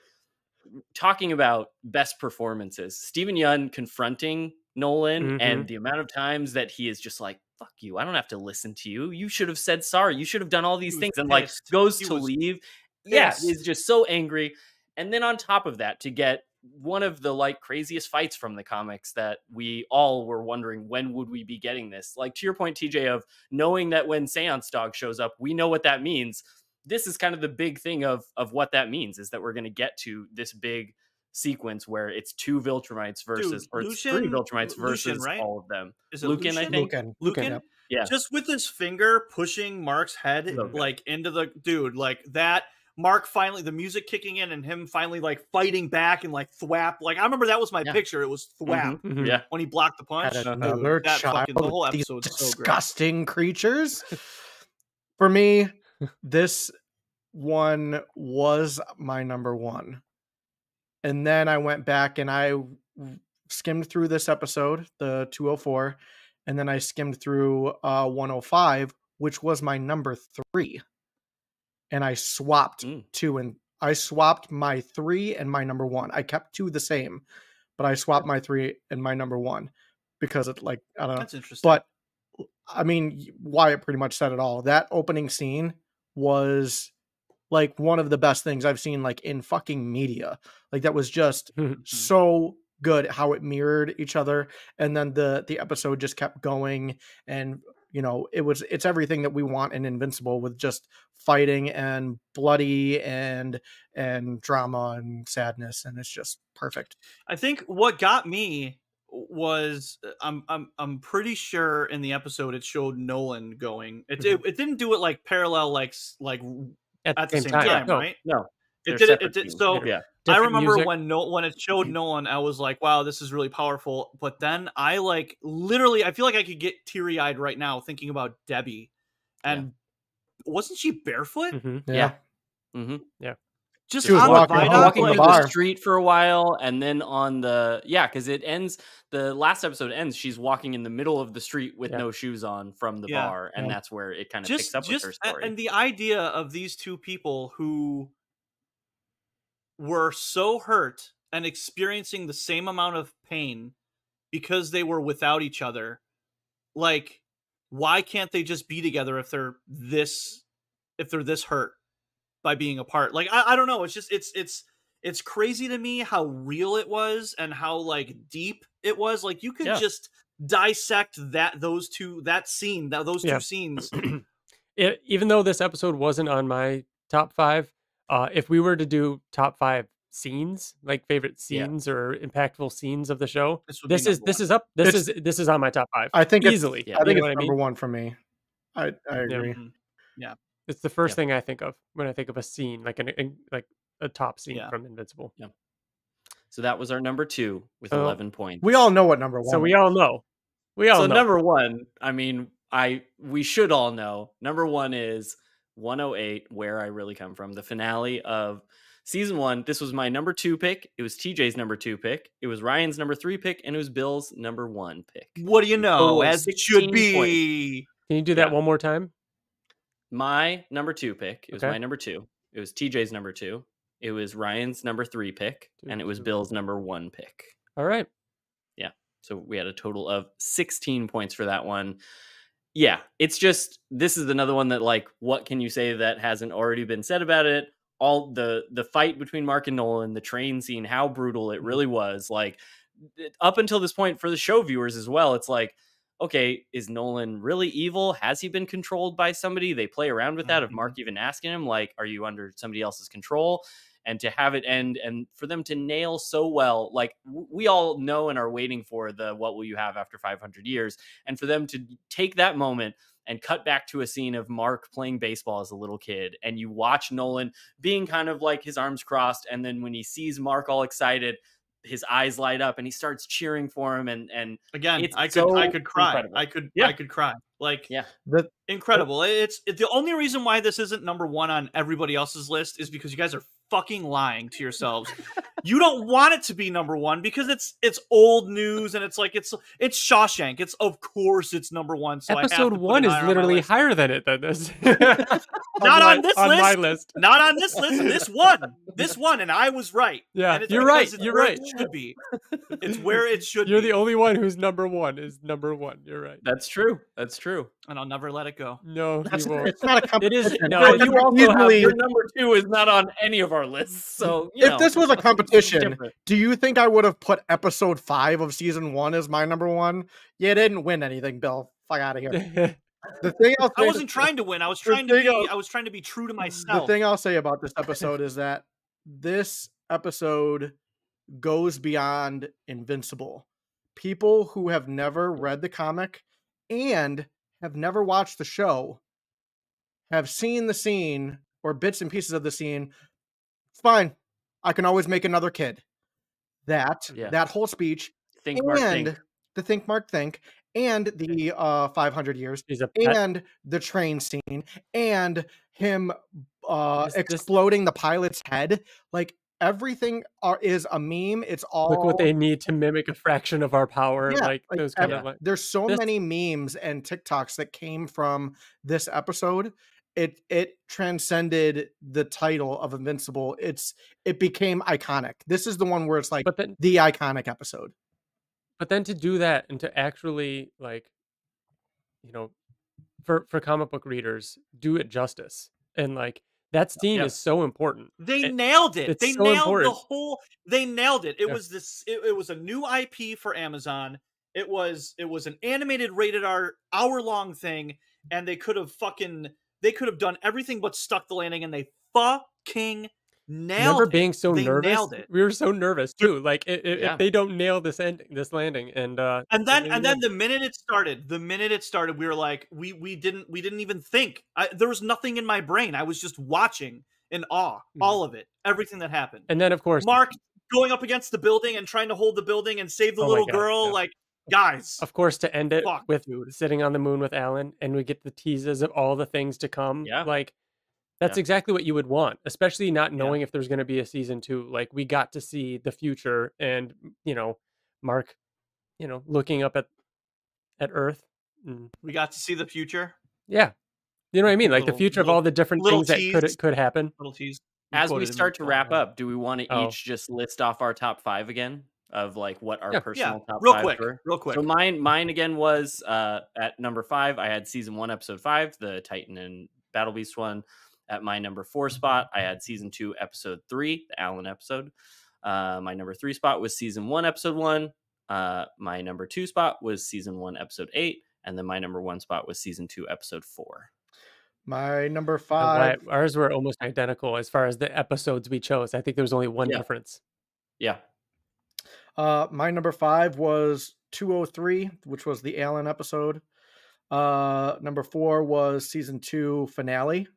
talking about best performances, Stephen Yeun confronting Nolan and the amount of times that he is just like, fuck you, I don't have to listen to you. You should have said sorry. You should have done all these things. And like goes to leave. Yeah, he's just so angry. And then on top of that, to get one of the like craziest fights from the comics that we all were wondering, when would we be getting this? Like, to your point, TJ, of knowing that when Seance Dog shows up, we know what that means. This is kind of the big thing of what that means, is that we're going to get to this big sequence where it's 2 Viltrumites versus, or it's 3 Viltrumites versus right? all of them. Is it Lucan, Lucian? I think. Lucan? Yeah. Just with his finger pushing Mark's head like into the dude, like that. Mark finally, the music kicking in and him finally like fighting back and like thwap. Like, I remember that was my picture. It was thwap when he blocked the punch. Another Dude, child. the whole These episode is so great. disgusting creatures. For me, this one was my number 1. And then I went back and I skimmed through this episode, the 204, and then I skimmed through 105, which was my number 3. And I swapped 2 and I swapped my 3 and my number 1. I kept 2 the same, but I swapped my 3 and my number 1 because it, like, I don't know. That's interesting. But I mean, Wyatt pretty much said it all. That opening scene was like one of the best things I've seen like in fucking media. Like, that was just so good how it mirrored each other. And then the episode just kept going, and you know, it's everything that we want in Invincible, with just fighting and bloody and drama and sadness, and it's just perfect. I think what got me was I'm pretty sure in the episode it showed Nolan going. It didn't do it like parallel, like at the same time, right? No, it did. So yeah. I remember when it showed Nolan, I was like, wow, this is really powerful. But then I like literally, I feel like I could get teary eyed right now thinking about Debbie, and wasn't she barefoot? Yeah. Just she was walking the the street for a while, and then on the because it ends. The last episode ends. She's walking in the middle of the street with no shoes on from the bar, and that's where it kind of picks up with her story. And the idea of these 2 people who were so hurt and experiencing the same amount of pain because they were without each other, like, why can't they just be together if they're this hurt by being apart? Like, I don't know. It's just it's crazy to me how real it was and how like deep it was. Like, you could just dissect those two scenes. Even though this episode wasn't on my top 5, if we were to do top 5 scenes, like favorite scenes or impactful scenes of the show, this is on my top 5. I think easily. I think it's number 1 for me. I agree. Yeah. It's the first thing I think of when I think of a scene, like a top scene from Invincible. Yeah. So that was our number 2 with Oh. 11 points. We all know what number 1 So we is. all know. We all So know. number 1, I mean, we should all know. Number 1 is 108, Where I Really Come From, the finale of season 1. This was my number 2 pick. It was TJ's number 2 pick. It was Ryan's number 3 pick, and it was Bill's number 1 pick. What do you know? Total of As it 16 should be. Can you do that one more time? My number 2 pick. It was Okay. my number 2. It was TJ's number 2. It was Ryan's number 3 pick, and it was Bill's number 1 pick. All right. Yeah. So we had a total of 16 points for that one. Yeah, it's just, this is another one that, like, what can you say that hasn't already been said about it? All the fight between Mark and Nolan, the train scene, how brutal it really was. Like, up until this point for the show viewers as well, it's like, okay, is Nolan really evil? Has he been controlled by somebody? They play around with that, of Mark even asking him, like, are you under somebody else's control? And to have it end, and for them to nail so well, like, we all know and are waiting for the what will you have after 500 years, and for them to take that moment and cut back to a scene of Mark playing baseball as a little kid, and you watch Nolan being kind of like his arms crossed, and then when he sees Mark all excited, his eyes light up and he starts cheering for him, and Again, it's I so could cry. incredible. I could cry. Like, Yeah. incredible. It's the only reason why this isn't number 1 on everybody else's list is because you guys are fucking lying to yourselves. You don't want it to be number 1 because it's old news, and it's like it's Shawshank. Of course it's number 1. So Episode 1 is literally higher than it than this. Not on this on list. my list. Not on this list. This one, and I was right. Yeah, and it's you're because right. it's You're where right. It should be. It's where it should You're be. the only one who's number 1 is number 1. You're right. That's true. That's true. And I'll never let it go. No, you won't. It's not a It competition. is no. Well, you also have easily- your number 2 is not on any of our lists. So If this was a competition, different. do you think I would have put episode 5 of season 1 as my number 1? You didn't win anything, Bill. Fuck out of here. The thing I wasn't trying to win. I was trying to be true to myself. The thing I'll say about this episode is that this episode goes beyond Invincible. People who have never read the comic and have never watched the show have seen the scene or bits and pieces of the scene. It's fine. I can always make another kid. That whole speech Think, Mark, and think. the Think Mark Think and the 500 years He's a pet. and the train scene and him This- exploding the pilot's head. Like, everything is a meme. It's all Look what they need to mimic a fraction of our power. Yeah, like those kind of like. there's so this- many memes and TikToks that came from this episode. It transcended the title of Invincible. It became iconic. This is the one where it's like But then, the iconic episode. but then to do that and to actually, like, you know, for comic book readers, do it justice, and like that scene is so important. They nailed it. It's They so nailed important. the whole. They nailed it. It Yeah. was this. It was a new IP for Amazon. It was an animated rated R hour-long thing, and they could have done everything but stuck the landing, and they fucking nailed Never it. being so They nervous. nailed it. We were so nervous too. Like Yeah. if they don't nail this landing, and then the minute it started, we were like, we didn't even think. There was nothing in my brain. I was just watching in awe, all of it, everything that happened. and then of course Mark going up against the building and trying to hold the building and save the Oh my little God, girl, yeah. like, guys. Of course, to end it Fuck, with dude. sitting on the moon with Alan, and we get the teases of all the things to come. Yeah. Like, that's Yeah. exactly what you would want, especially not knowing if there's going to be a season 2. Like, we got to see the future, and Mark, looking up at Earth. And, We got to see the future. yeah, you know what I mean. Like the Little- future of little- all the different little things that tease. could happen. Little tease. As we Quoted him start to before. wrap up, do we want to Oh. each just list off our top 5 again of like what our Yeah. personal top real 5 quick, were? real quick. So mine again was at number 5. I had season 1, episode 5, the Titan and Battle Beast one. At my number 4 spot, I had season 2, episode 3, the Allen episode. My number 3 spot was season 1, episode 1. My number 2 spot was season 1, episode 8, and then my number 1 spot was season 2, episode 4. My number And 5. ours were almost identical as far as the episodes we chose. I think there was only one Yeah. difference. Yeah. My number 5 was 203, which was the Allen episode. Number 4 was season 2 finale.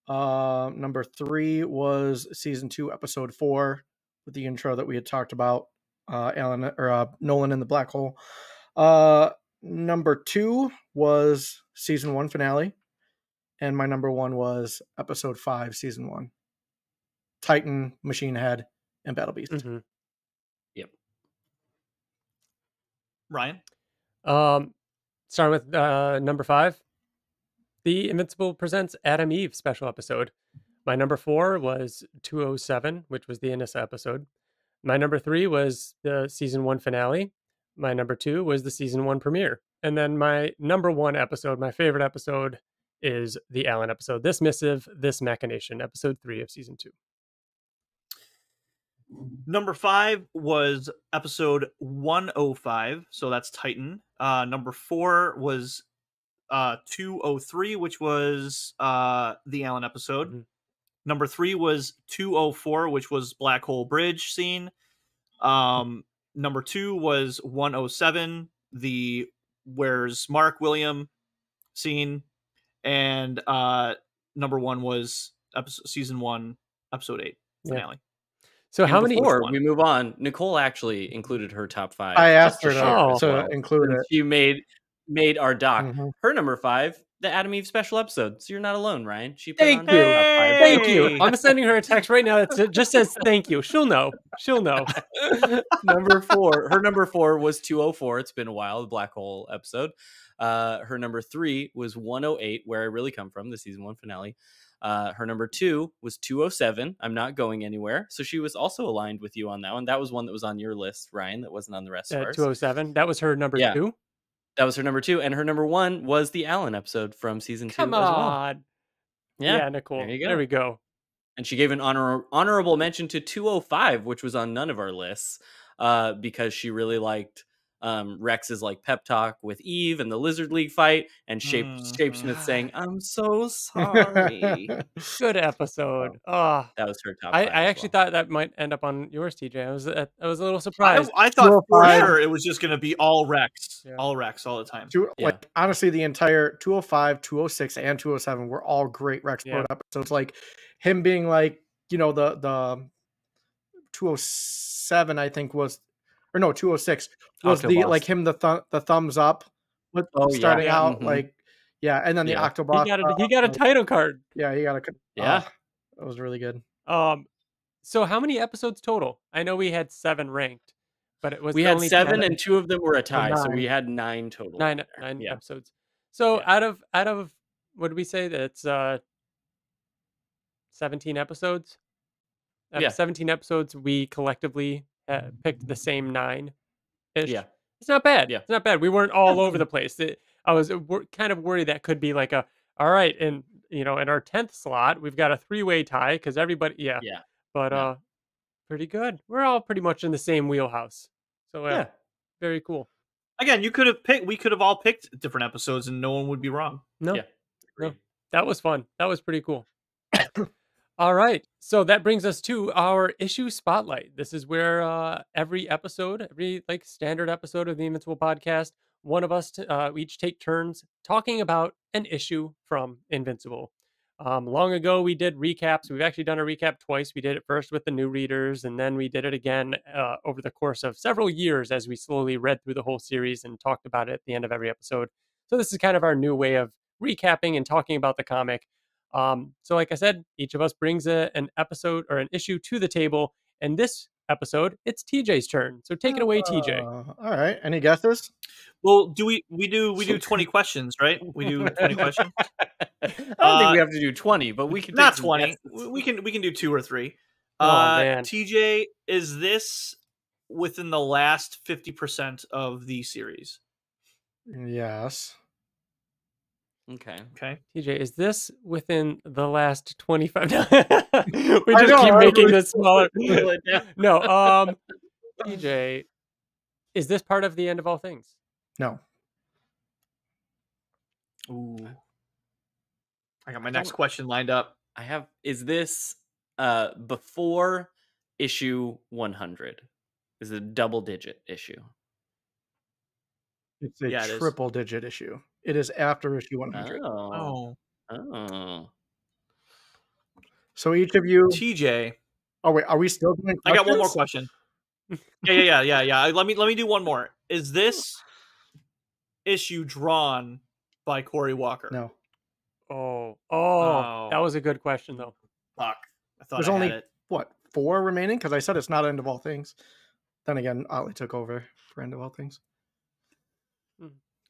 Number 3 was season 2, episode 4, with the intro that we had talked about, Nolan in the Black Hole. Number 2 was season 1 finale, and my number 1 was episode 5, season 1. Titan, Machine Head, and Battle Beast. Mm-hmm. Yep. Ryan? Starting with number 5, the Invincible Presents Adam Eve special episode. My number 4 was 207, which was the Inissa episode. My number 3 was the season 1 finale. My number 2 was the season 1 premiere. And then my number 1 episode, my favorite episode, is the Alan episode. This Missive, This Machination, episode 3 of season 2. Number 5 was episode 105, so that's Titan. Number 4 was 203, which was the Alan episode. Mm-hmm. Number 3 was 204, which was Black Hole Bridge scene. Number 2 was 107, the Where's Mark William scene. And number 1 was season 1, episode 8 finale. So And how many? before- Before we move on, Nicole actually included her top 5. I asked her just to, share Oh. as to well. include And it. she made our doc. Mhm. Her number 5, the Adam Eve special episode. So you're not alone, Ryan. She put Thank on her you. top 5. Thank you. Hey! I'm sending her a text right now that just says thank you. She'll know. She'll know. Number 4. Her number 4 was 204. It's been a while, the Black Hole episode. Her number 3 was 108, Where I Really Come From, the season 1 finale. Her number 2 was 207, I'm Not Going Anywhere. So she was also aligned with you on that one. That was one that was on your list, Ryan, that wasn't on the rest of ours. 207. That was her number Yeah. 2. That was her number 2. And her number 1 was the Alan episode from season 2 Come as well. on. Yeah, Nicole. there you go. There we go. And she gave an honorable mention to 205, which was on none of our lists, because she really liked Rex's like pep talk with Eve and the Lizard League fight, and Shapesmith saying, "I'm so sorry." Good episode. Oh, That was her top. I 5 as actually well. thought that might end up on yours, TJ. I was a little surprised. I thought for 205. sure it was just going to be all Rex. Yeah. All Rex all the time. Yeah. Like honestly, the entire 205, 206, and 207 were all great Rex Yeah. episodes. Like him being like, the 207, I think was, or no, 206 was the Octoboss. like him the thumbs up with Oh, yeah. starting Yeah. out Mhm. like and then the Yeah. Octoboss. He got a title card. Yeah, he got a Yeah. that was really good. So how many episodes total? I know we had 7 ranked, but it was We had only 7, 10 and 2 of them were a tie, so 9. we had 9 total. nine there. Yeah. episodes. So Yeah. out of what did we say? That's 17 episodes. Out Yeah. of 17 episodes, we collectively picked the same 9 ish. Yeah. It's not bad. Yeah. It's not bad. We weren't all over the place. I was kind of worried that could be like all right, and in our 10th slot, we've got a 3-way tie because everybody, yeah. Yeah. But Yeah. pretty good. We're all pretty much in the same wheelhouse. So Yeah. very cool. Again, you could have picked. We could have all picked different episodes, and no one would be wrong. No, Yeah. no, that was fun. That was pretty cool. All right, so that brings us to our issue spotlight. This is where every like standard episode of the Invincible podcast, one of us we each take turns talking about an issue from Invincible. Long ago, we did recaps. We've actually done a recap twice. We did it first with the new readers, and then we did it again over the course of several years as we slowly read through the whole series and talked about it at the end of every episode. So this is kind of our new way of recapping and talking about the comic. So like I said, each of us brings an episode or an issue to the table, and this episode, it's TJ's turn. So take it away, TJ. All right. Any guesses? Well, we do 20 questions, right? We do 20 questions. I don't think we have to do 20, but we can Not take some 20. guesses. We can do 2 or 3. Oh, man. TJ, is this within the last 50% of the series? Yes. Okay. Okay. TJ, is this within the last 25? We I just know, keep I making really- this smaller. Whittle it down. No, TJ, is this part of the end of all things? No. Ooh. I got my next question lined up. I have. Is this before issue 100? Is it a double-digit issue? It's a Yeah, it is. triple digit issue. It is after issue 100. Oh. Oh. Oh. So each of you, TJ, Oh wait, are we still doing I got one more questions? question. Yeah. Let me do one more. Is this issue drawn by Corey Walker? No. Oh. That was a good question though. Fuck. I thought There's I had only it. what 4 remaining because I said it's not End of All Things. Then again, Ottley took over for End of All Things.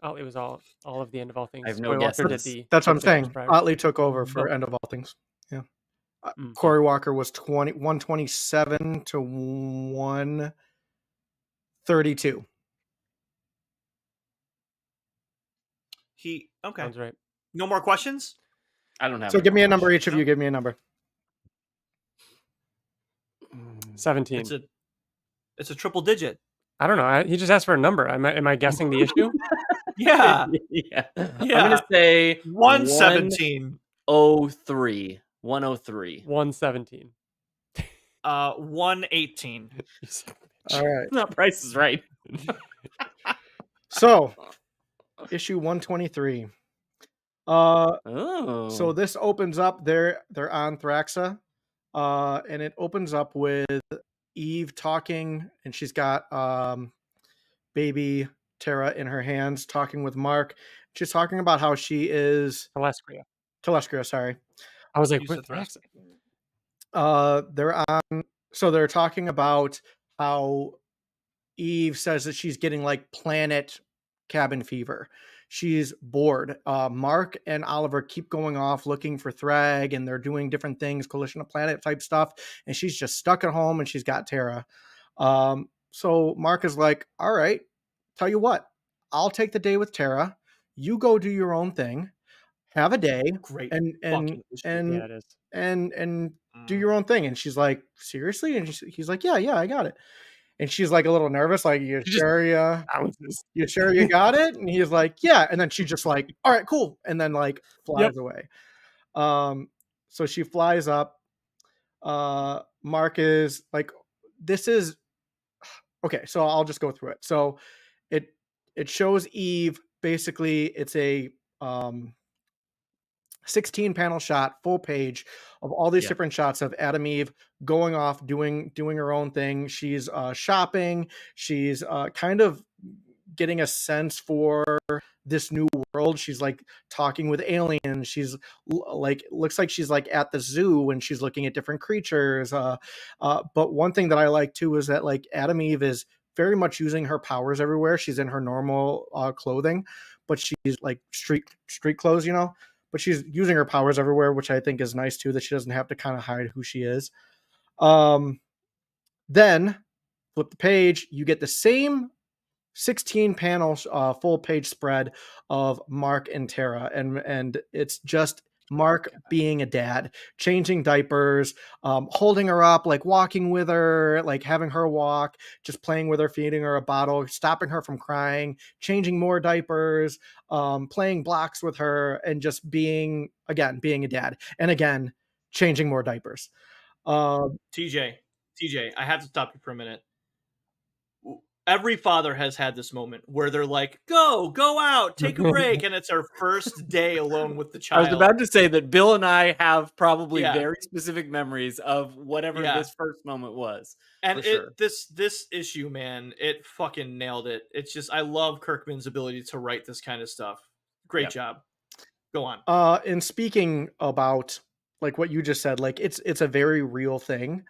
Oh, it was all of the End of All Things. I have no Corey Walker guesses. did the. That's what I'm did the saying. prior. Ottley took over for End of All Things. Yeah. Corey Walker was 127 to 132. Okay. Sounds right. No more questions? I don't have. So any give me more a number, questions. each of you. Give me a number. 17. It's a triple digit. I don't know. He just asked for a number. Am I guessing the issue? Yeah. Yeah. I'm gonna say 117. 103. 103. 117. 118. All right. That price is right. So, issue 123. Oh. So this opens up. They're on Thraxa, and it opens up with Eve talking, and she's got baby Tara in her hands, talking with Mark. She's talking about how she is Telescria. Sorry. I was like, You what? said Thraxa. They're on. So they're talking about how Eve says that she's getting like planet cabin fever. She's bored. Mark and Oliver keep going off looking for Thrag, and they're doing different things, Coalition of Planet type stuff, and she's just stuck at home, and she's got Tara. So Mark is like, all right, tell you what, I'll take the day with Tara. You go do your own thing. Have a day. Great. And fucking issue. Yeah, it is. and do your own thing. And she's like, seriously? And he's like, yeah, I got it. And she's like a little nervous, like, you sure you got it? And he's like, yeah. And then she just like, all right, cool. And then like flies away. So she flies up. Mark is like, this is okay. So I'll just go through it. So it shows Eve. Basically, it's a 16 panel shot, full page of all these different shots of Adam Eve going off, doing her own thing. She's shopping. She's kind of getting a sense for this new world. She's like talking with aliens. She's like, looks like she's like at the zoo and she's looking at different creatures. But one thing that I like too is that like Adam Eve is very much using her powers everywhere. She's in her normal clothing, but she's like street clothes, but she's using her powers everywhere, which I think is nice too, that she doesn't have to kind of hide who she is. Then flip the page, you get the same 16 panels, full page spread of Mark and Tara. And it's just Mark being a dad, changing diapers, holding her up, like walking with her, like having her walk, just playing with her, feeding her a bottle, stopping her from crying, changing more diapers, playing blocks with her, and just being a dad. And again, changing more diapers. TJ, I have to stop you for a minute. Every father has had this moment where they're like, go out, take a break. And it's our first day alone with the child. I was about to say that Bill and I have probably very specific memories of whatever this first moment was. And this issue, man, it fucking nailed it. It's just, I love Kirkman's ability to write this kind of stuff. Great job. Go on. And speaking about like what you just said, like it's a very real thing.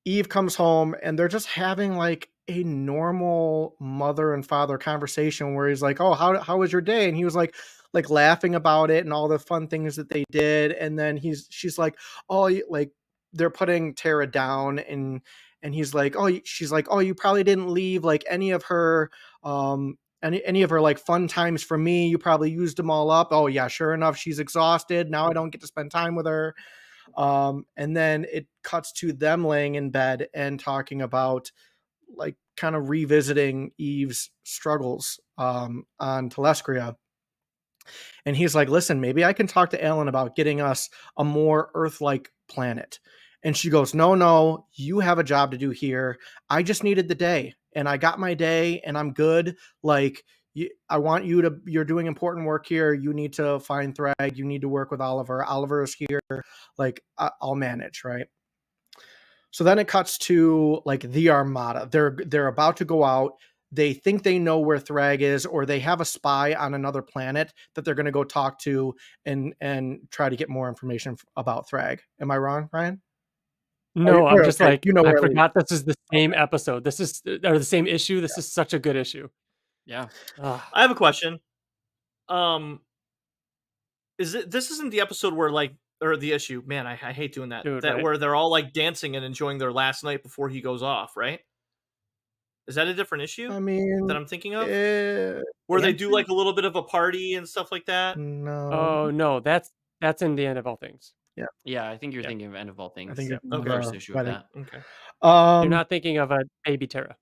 Eve comes home and they're just having like a normal mother and father conversation where he's like, oh, how was your day? And he was like laughing about it and all the fun things that they did. And then she's like, oh, like they're putting Tara down and he's like, oh, she's like, oh, you probably didn't leave like any of her any of her like fun times for me. You probably used them all up. Oh yeah, sure enough, she's exhausted. Now I don't get to spend time with her. And then it cuts to them laying in bed and talking about like kind of revisiting Eve's struggles on Telescria. And he's like, listen, maybe I can talk to Alan about getting us a more Earth-like planet. And she goes, no, you have a job to do here. I just needed the day and I got my day and I'm good. Like, I want you're doing important work here. You need to find Thrag. You need to work with Oliver. Oliver is here. Like, I'll manage, right? So then it cuts to like the Armada. They're about to go out. They think they know where Thrag is, or they have a spy on another planet that they're going to go talk to and try to get more information about Thrag. Am I wrong, Ryan? No, I'm just okay. like, You know I where it forgot this is the same episode. This is or the same issue. This is such a good issue. Yeah. I have a question. This isn't the episode where like, or the issue, man, I hate doing that. Dude, that right. where they're all like dancing and enjoying their last night before he goes off, right? Is that a different issue I mean, that I'm thinking of? Where they do like a little bit of a party and stuff like that? No. Oh no, that's in the End of All Things. Yeah. Yeah, I think you're thinking of End of All Things. I think the first issue of that. Okay. You're not thinking of a Baby Terra.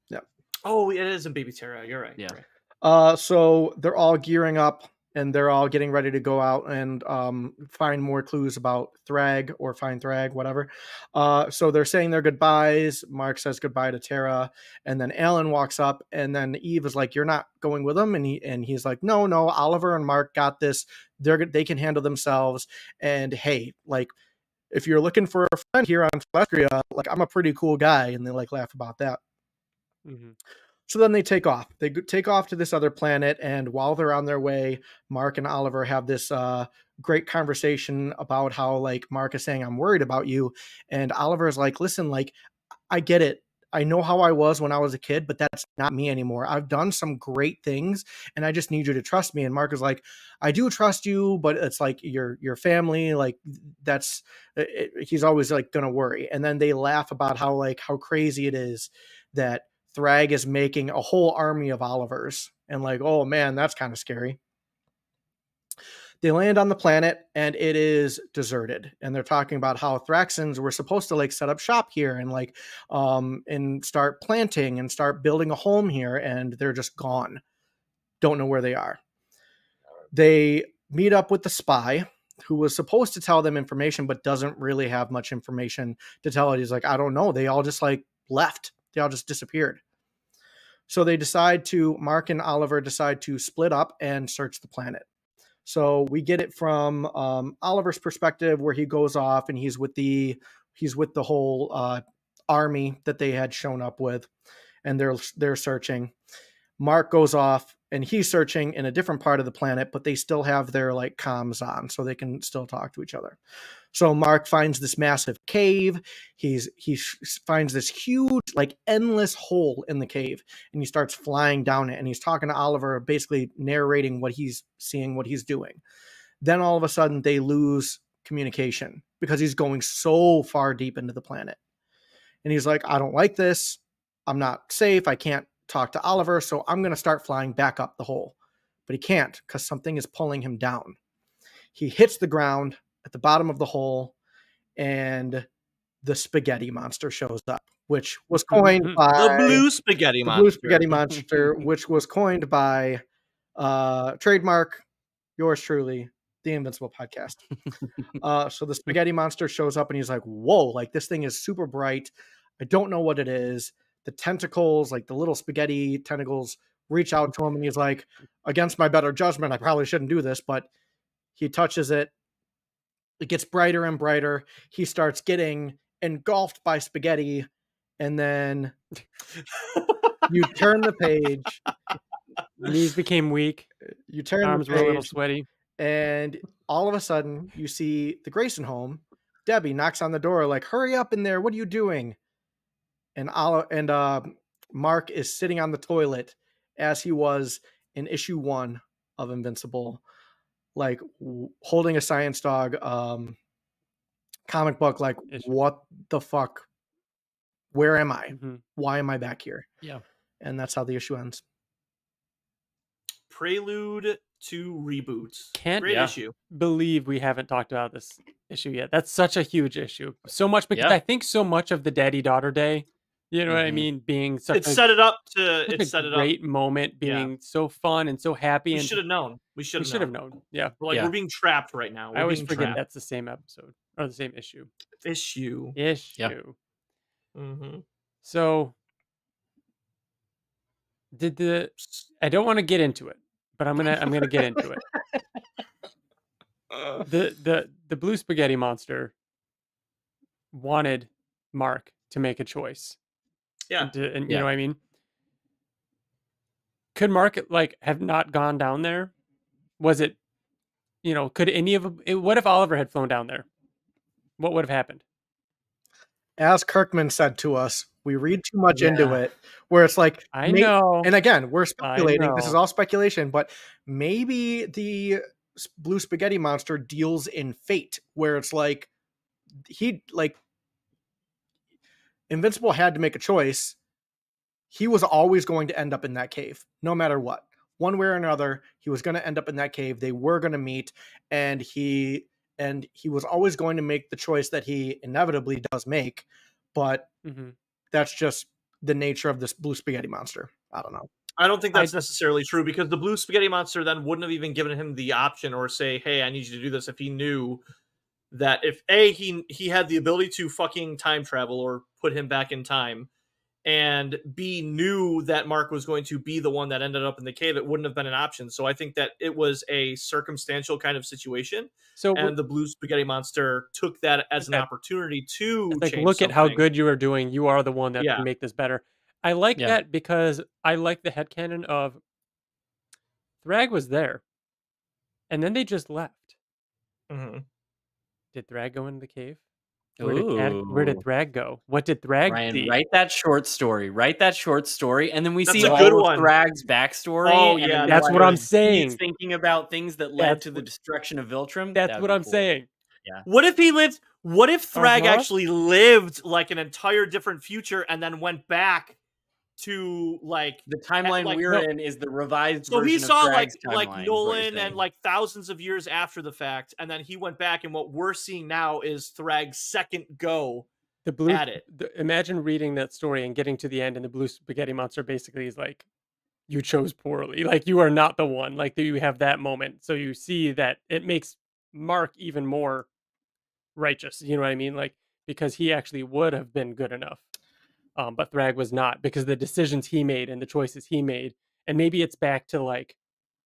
Yeah. Oh, it is in Baby Terra. You're right. Yeah. Right. So they're all gearing up and they're all getting ready to go out and find more clues about Thrag or find Thrag, whatever. So they're saying their goodbyes. Mark says goodbye to Tara, and then Alan walks up, and then Eve is like, "You're not going with them," and he's like, "No, Oliver and Mark got this. They can handle themselves. And hey, like, if you're looking for a friend here on Celestria, like, I'm a pretty cool guy," and they like laugh about that. Mm-hmm. So then they take off. They take off to this other planet, and while they're on their way, Mark and Oliver have this great conversation about how, like, Mark is saying, "I'm worried about you," and Oliver is like, "Listen, like, I get it. I know how I was when I was a kid, but that's not me anymore. I've done some great things, and I just need you to trust me." And Mark is like, "I do trust you, but it's like your family, like, that's." He's always like gonna worry, and then they laugh about how crazy it is that Thrag is making a whole army of Olivers, and like, oh man, that's kind of scary. They land on the planet and it is deserted, and they're talking about how Thraxans were supposed to like set up shop here and like and start planting and start building a home here, and they're just gone. Don't know where they are. They meet up with the spy who was supposed to tell them information but doesn't really have much information to tell it. He's like, "I don't know. They all just like left. They all just disappeared." So Mark and Oliver decide to split up and search the planet. So we get it from Oliver's perspective, where he goes off and he's with the whole army that they had shown up with, and they're searching. Mark goes off and he's searching in a different part of the planet, but they still have their like comms on, so they can still talk to each other. So Mark finds this massive cave. He finds this huge, like, endless hole in the cave, and he starts flying down it. And he's talking to Oliver, basically narrating what he's seeing, what he's doing. Then all of a sudden, they lose communication because he's going so far deep into the planet. And he's like, "I don't like this. I'm not safe. I can't talk to Oliver, so I'm going to start flying back up the hole." But he can't because something is pulling him down. He hits the ground at the bottom of the hole, and the spaghetti monster shows up, which was coined by the blue spaghetti monster, which was coined by trademark yours truly, the Invincible podcast. So the spaghetti monster shows up and he's like, "Whoa, like, this thing is super bright. I don't know what it is." The tentacles, like the little spaghetti tentacles, reach out to him, and he's like, "Against my better judgment, I probably shouldn't do this," but he touches it. It gets brighter and brighter. He starts getting engulfed by spaghetti, and then you turn the page. Knees became weak. You turn arms the page, were a little sweaty, and all of a sudden, you see the Grayson home. Debbie knocks on the door, like, "Hurry up in there! What are you doing?" And Mark is sitting on the toilet as he was in issue 1 of Invincible, like holding a science dog comic book, like, what the fuck? Where am I? Mm-hmm. Why am I back here? Yeah. And that's how the issue ends. Prelude to reboots. Great issue. Believe we haven't talked about this issue yet. That's such a huge issue. So much, because I think so much of the Daddy-Daughter Day, you know what I mean, being such a great moment, being so fun and so happy. We should have known. We should have known. Yeah. We're being trapped right now. I always forget that's the same episode or the same issue. Yeah. Mm-hmm. So I don't want to get into it, but I'm gonna get into it. The blue spaghetti monster wanted Mark to make a choice. Yeah. And you know what I mean? Could Mark like have not gone down there? Was it, could any of them, what if Oliver had flown down there? What would have happened? As Kirkman said to us, we read too much into Yeah. it, where it's like, I know. and again, we're I speculating. This is know. all speculation, but maybe the blue spaghetti monster deals in fate, where it's like Invincible had to make a choice. He was always going to end up in that cave, no matter what. One way or another, he was going to end up in that cave. They were going to meet, and he was always going to make the choice that he inevitably does make. But that's just the nature of this blue spaghetti monster. I don't know. I don't think that's necessarily true, because the blue spaghetti monster then wouldn't have even given him the option or say, hey, I need you to do this, if he knew that if he had the ability to fucking time travel or put him back in time, and B, knew that Mark was going to be the one that ended up in the cave, it wouldn't have been an option. So I think that it was a circumstantial kind of situation. And the blue spaghetti monster took that as an opportunity to change look something. at how good you are doing. You are the one that can make this better. I like that, because I like the headcanon of Thrag was there, and then they just left. Did Thrag go into the cave? Where did Thrag go? What did Thrag see? Write that short story. And then we That's see a all good of one. Thrag's backstory. Oh, and yeah, that's what I'm saying. He's thinking about things that led to the destruction of Viltrum. That's what I'm saying. Yeah. What if he lived? What if Thrag actually lived like an entire different future and then went back to like the timeline we're in is the revised so version he saw of Thrag's like timeline, Nolan and like thousands of years after the fact, and then he went back, and what we're seeing now is Thrag's second go at it. Imagine reading that story and getting to the end, and the blue spaghetti monster basically is like, you chose poorly, like you are not the one, like you have that moment. So you see that it makes Mark even more righteous, you know what I mean? Like, because he actually would have been good enough. But Thrag was not, because of the decisions he made and the choices he made. And maybe it's back to like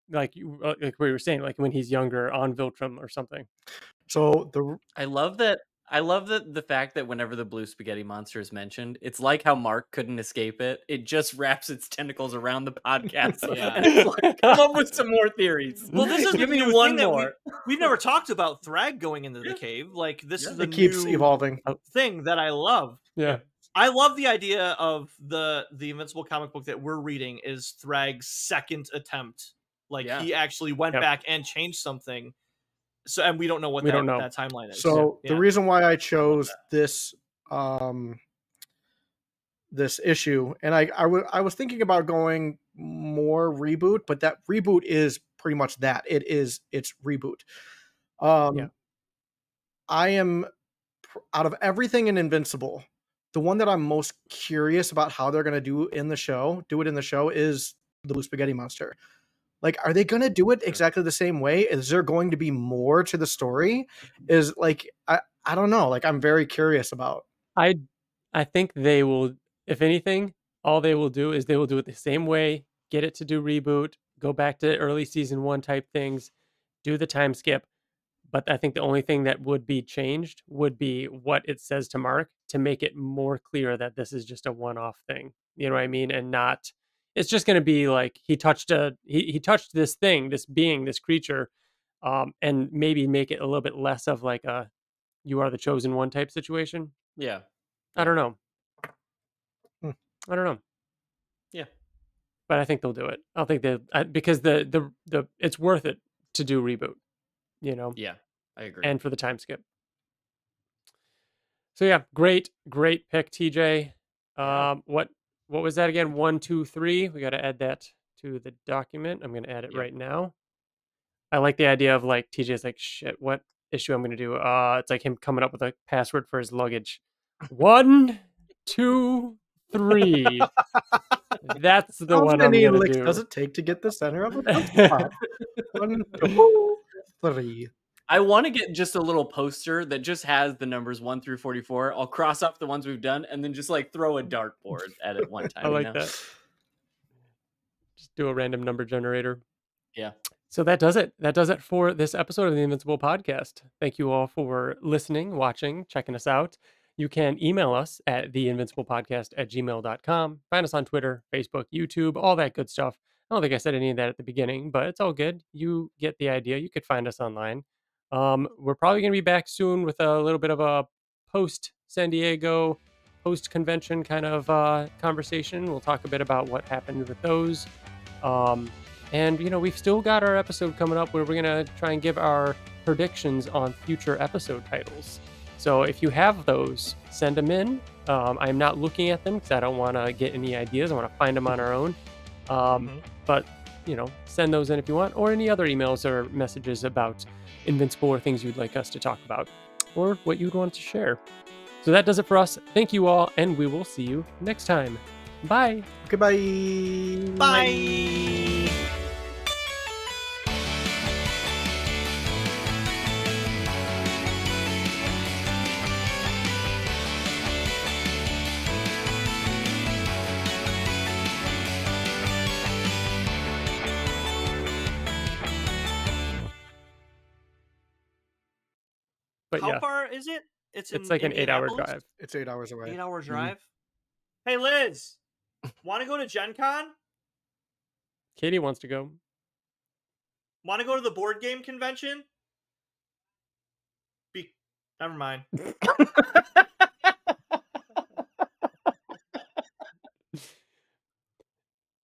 we were saying, like when he's younger on Viltrum or something. So I love that the fact that whenever the blue spaghetti monster is mentioned, it's like how Mark couldn't escape it. It just wraps its tentacles around the podcast. And it's like, come up with some more theories. Well, this is give me one one that more. We've never talked about Thrag going into the cave. Like this is the it keeps evolving thing that I love. Yeah. I love the idea of the Invincible comic book that we're reading is Thrag's second attempt. Like he actually went back and changed something. So, and we don't know what that timeline is. So the reason why I chose this this issue, and I was thinking about going more reboot, but that reboot is pretty much that. It's reboot. I am, out of everything in Invincible, the one that I'm most curious about how they're going to do it in the show is the blue spaghetti monster. Like, are they going to do it exactly the same way? Is there going to be more to the story? Is like, I don't know. Like, I'm very curious about. I think they will, if anything, all they will do is they will do it the same way, get it to do reboot, go back to early season 1 type things, do the time skip. But I think the only thing that would be changed would be what it says to Mark, to make it more clear that this is just a one-off thing. You know what I mean? And not, it's just going to be like he touched this thing, this being, this creature, and maybe make it a little bit less of like a you are the chosen one type situation. Yeah. I don't know. I don't know. Yeah. But I think they'll do it. I think because the it's worth it to do reboot. You know? Yeah, I agree. And for the time skip. So yeah, great pick, TJ. What was that again? 1, 2, 3. We got to add that to the document. I'm going to add it right now. I like the idea of like TJ's like, shit, what issue I'm going to do? It's like him coming up with a password for his luggage. 1, 2, 3. That's the one I'm going to do. Does it take to get the center of a 1, 2, 3. I want to get just a little poster that just has the numbers 1 through 44. I'll cross off the ones we've done and then just like throw a dartboard at it one time. I like that. Just do a random number generator. Yeah. So that does it. That does it for this episode of the Invincible podcast. Thank you all for listening, watching, checking us out. You can email us at theinvinciblepodcast@gmail.com. Find us on Twitter, Facebook, YouTube, all that good stuff. I don't think I said any of that at the beginning, but it's all good. You get the idea. You could find us online. We're probably going to be back soon with a little bit of a post San Diego, post convention kind of conversation. We'll talk a bit about what happened with those. And, we've still got our episode coming up where we're going to try and give our predictions on future episode titles. So if you have those, send them in. I'm not looking at them because I don't want to get any ideas. I want to find them on our own. But, send those in if you want, or any other emails or messages about Invincible or things you'd like us to talk about, or what you'd want to share. So that does it for us. Thank you all, and we will see you next time. Bye. Goodbye. Bye. But How yeah, far is it? it's like an 8-hour Indianapolis? drive. It's 8 hours away. 8-hour drive. Hey, Liz, want to go to Gen Con? Katie wants to go. Want to go to the board game convention? Never mind.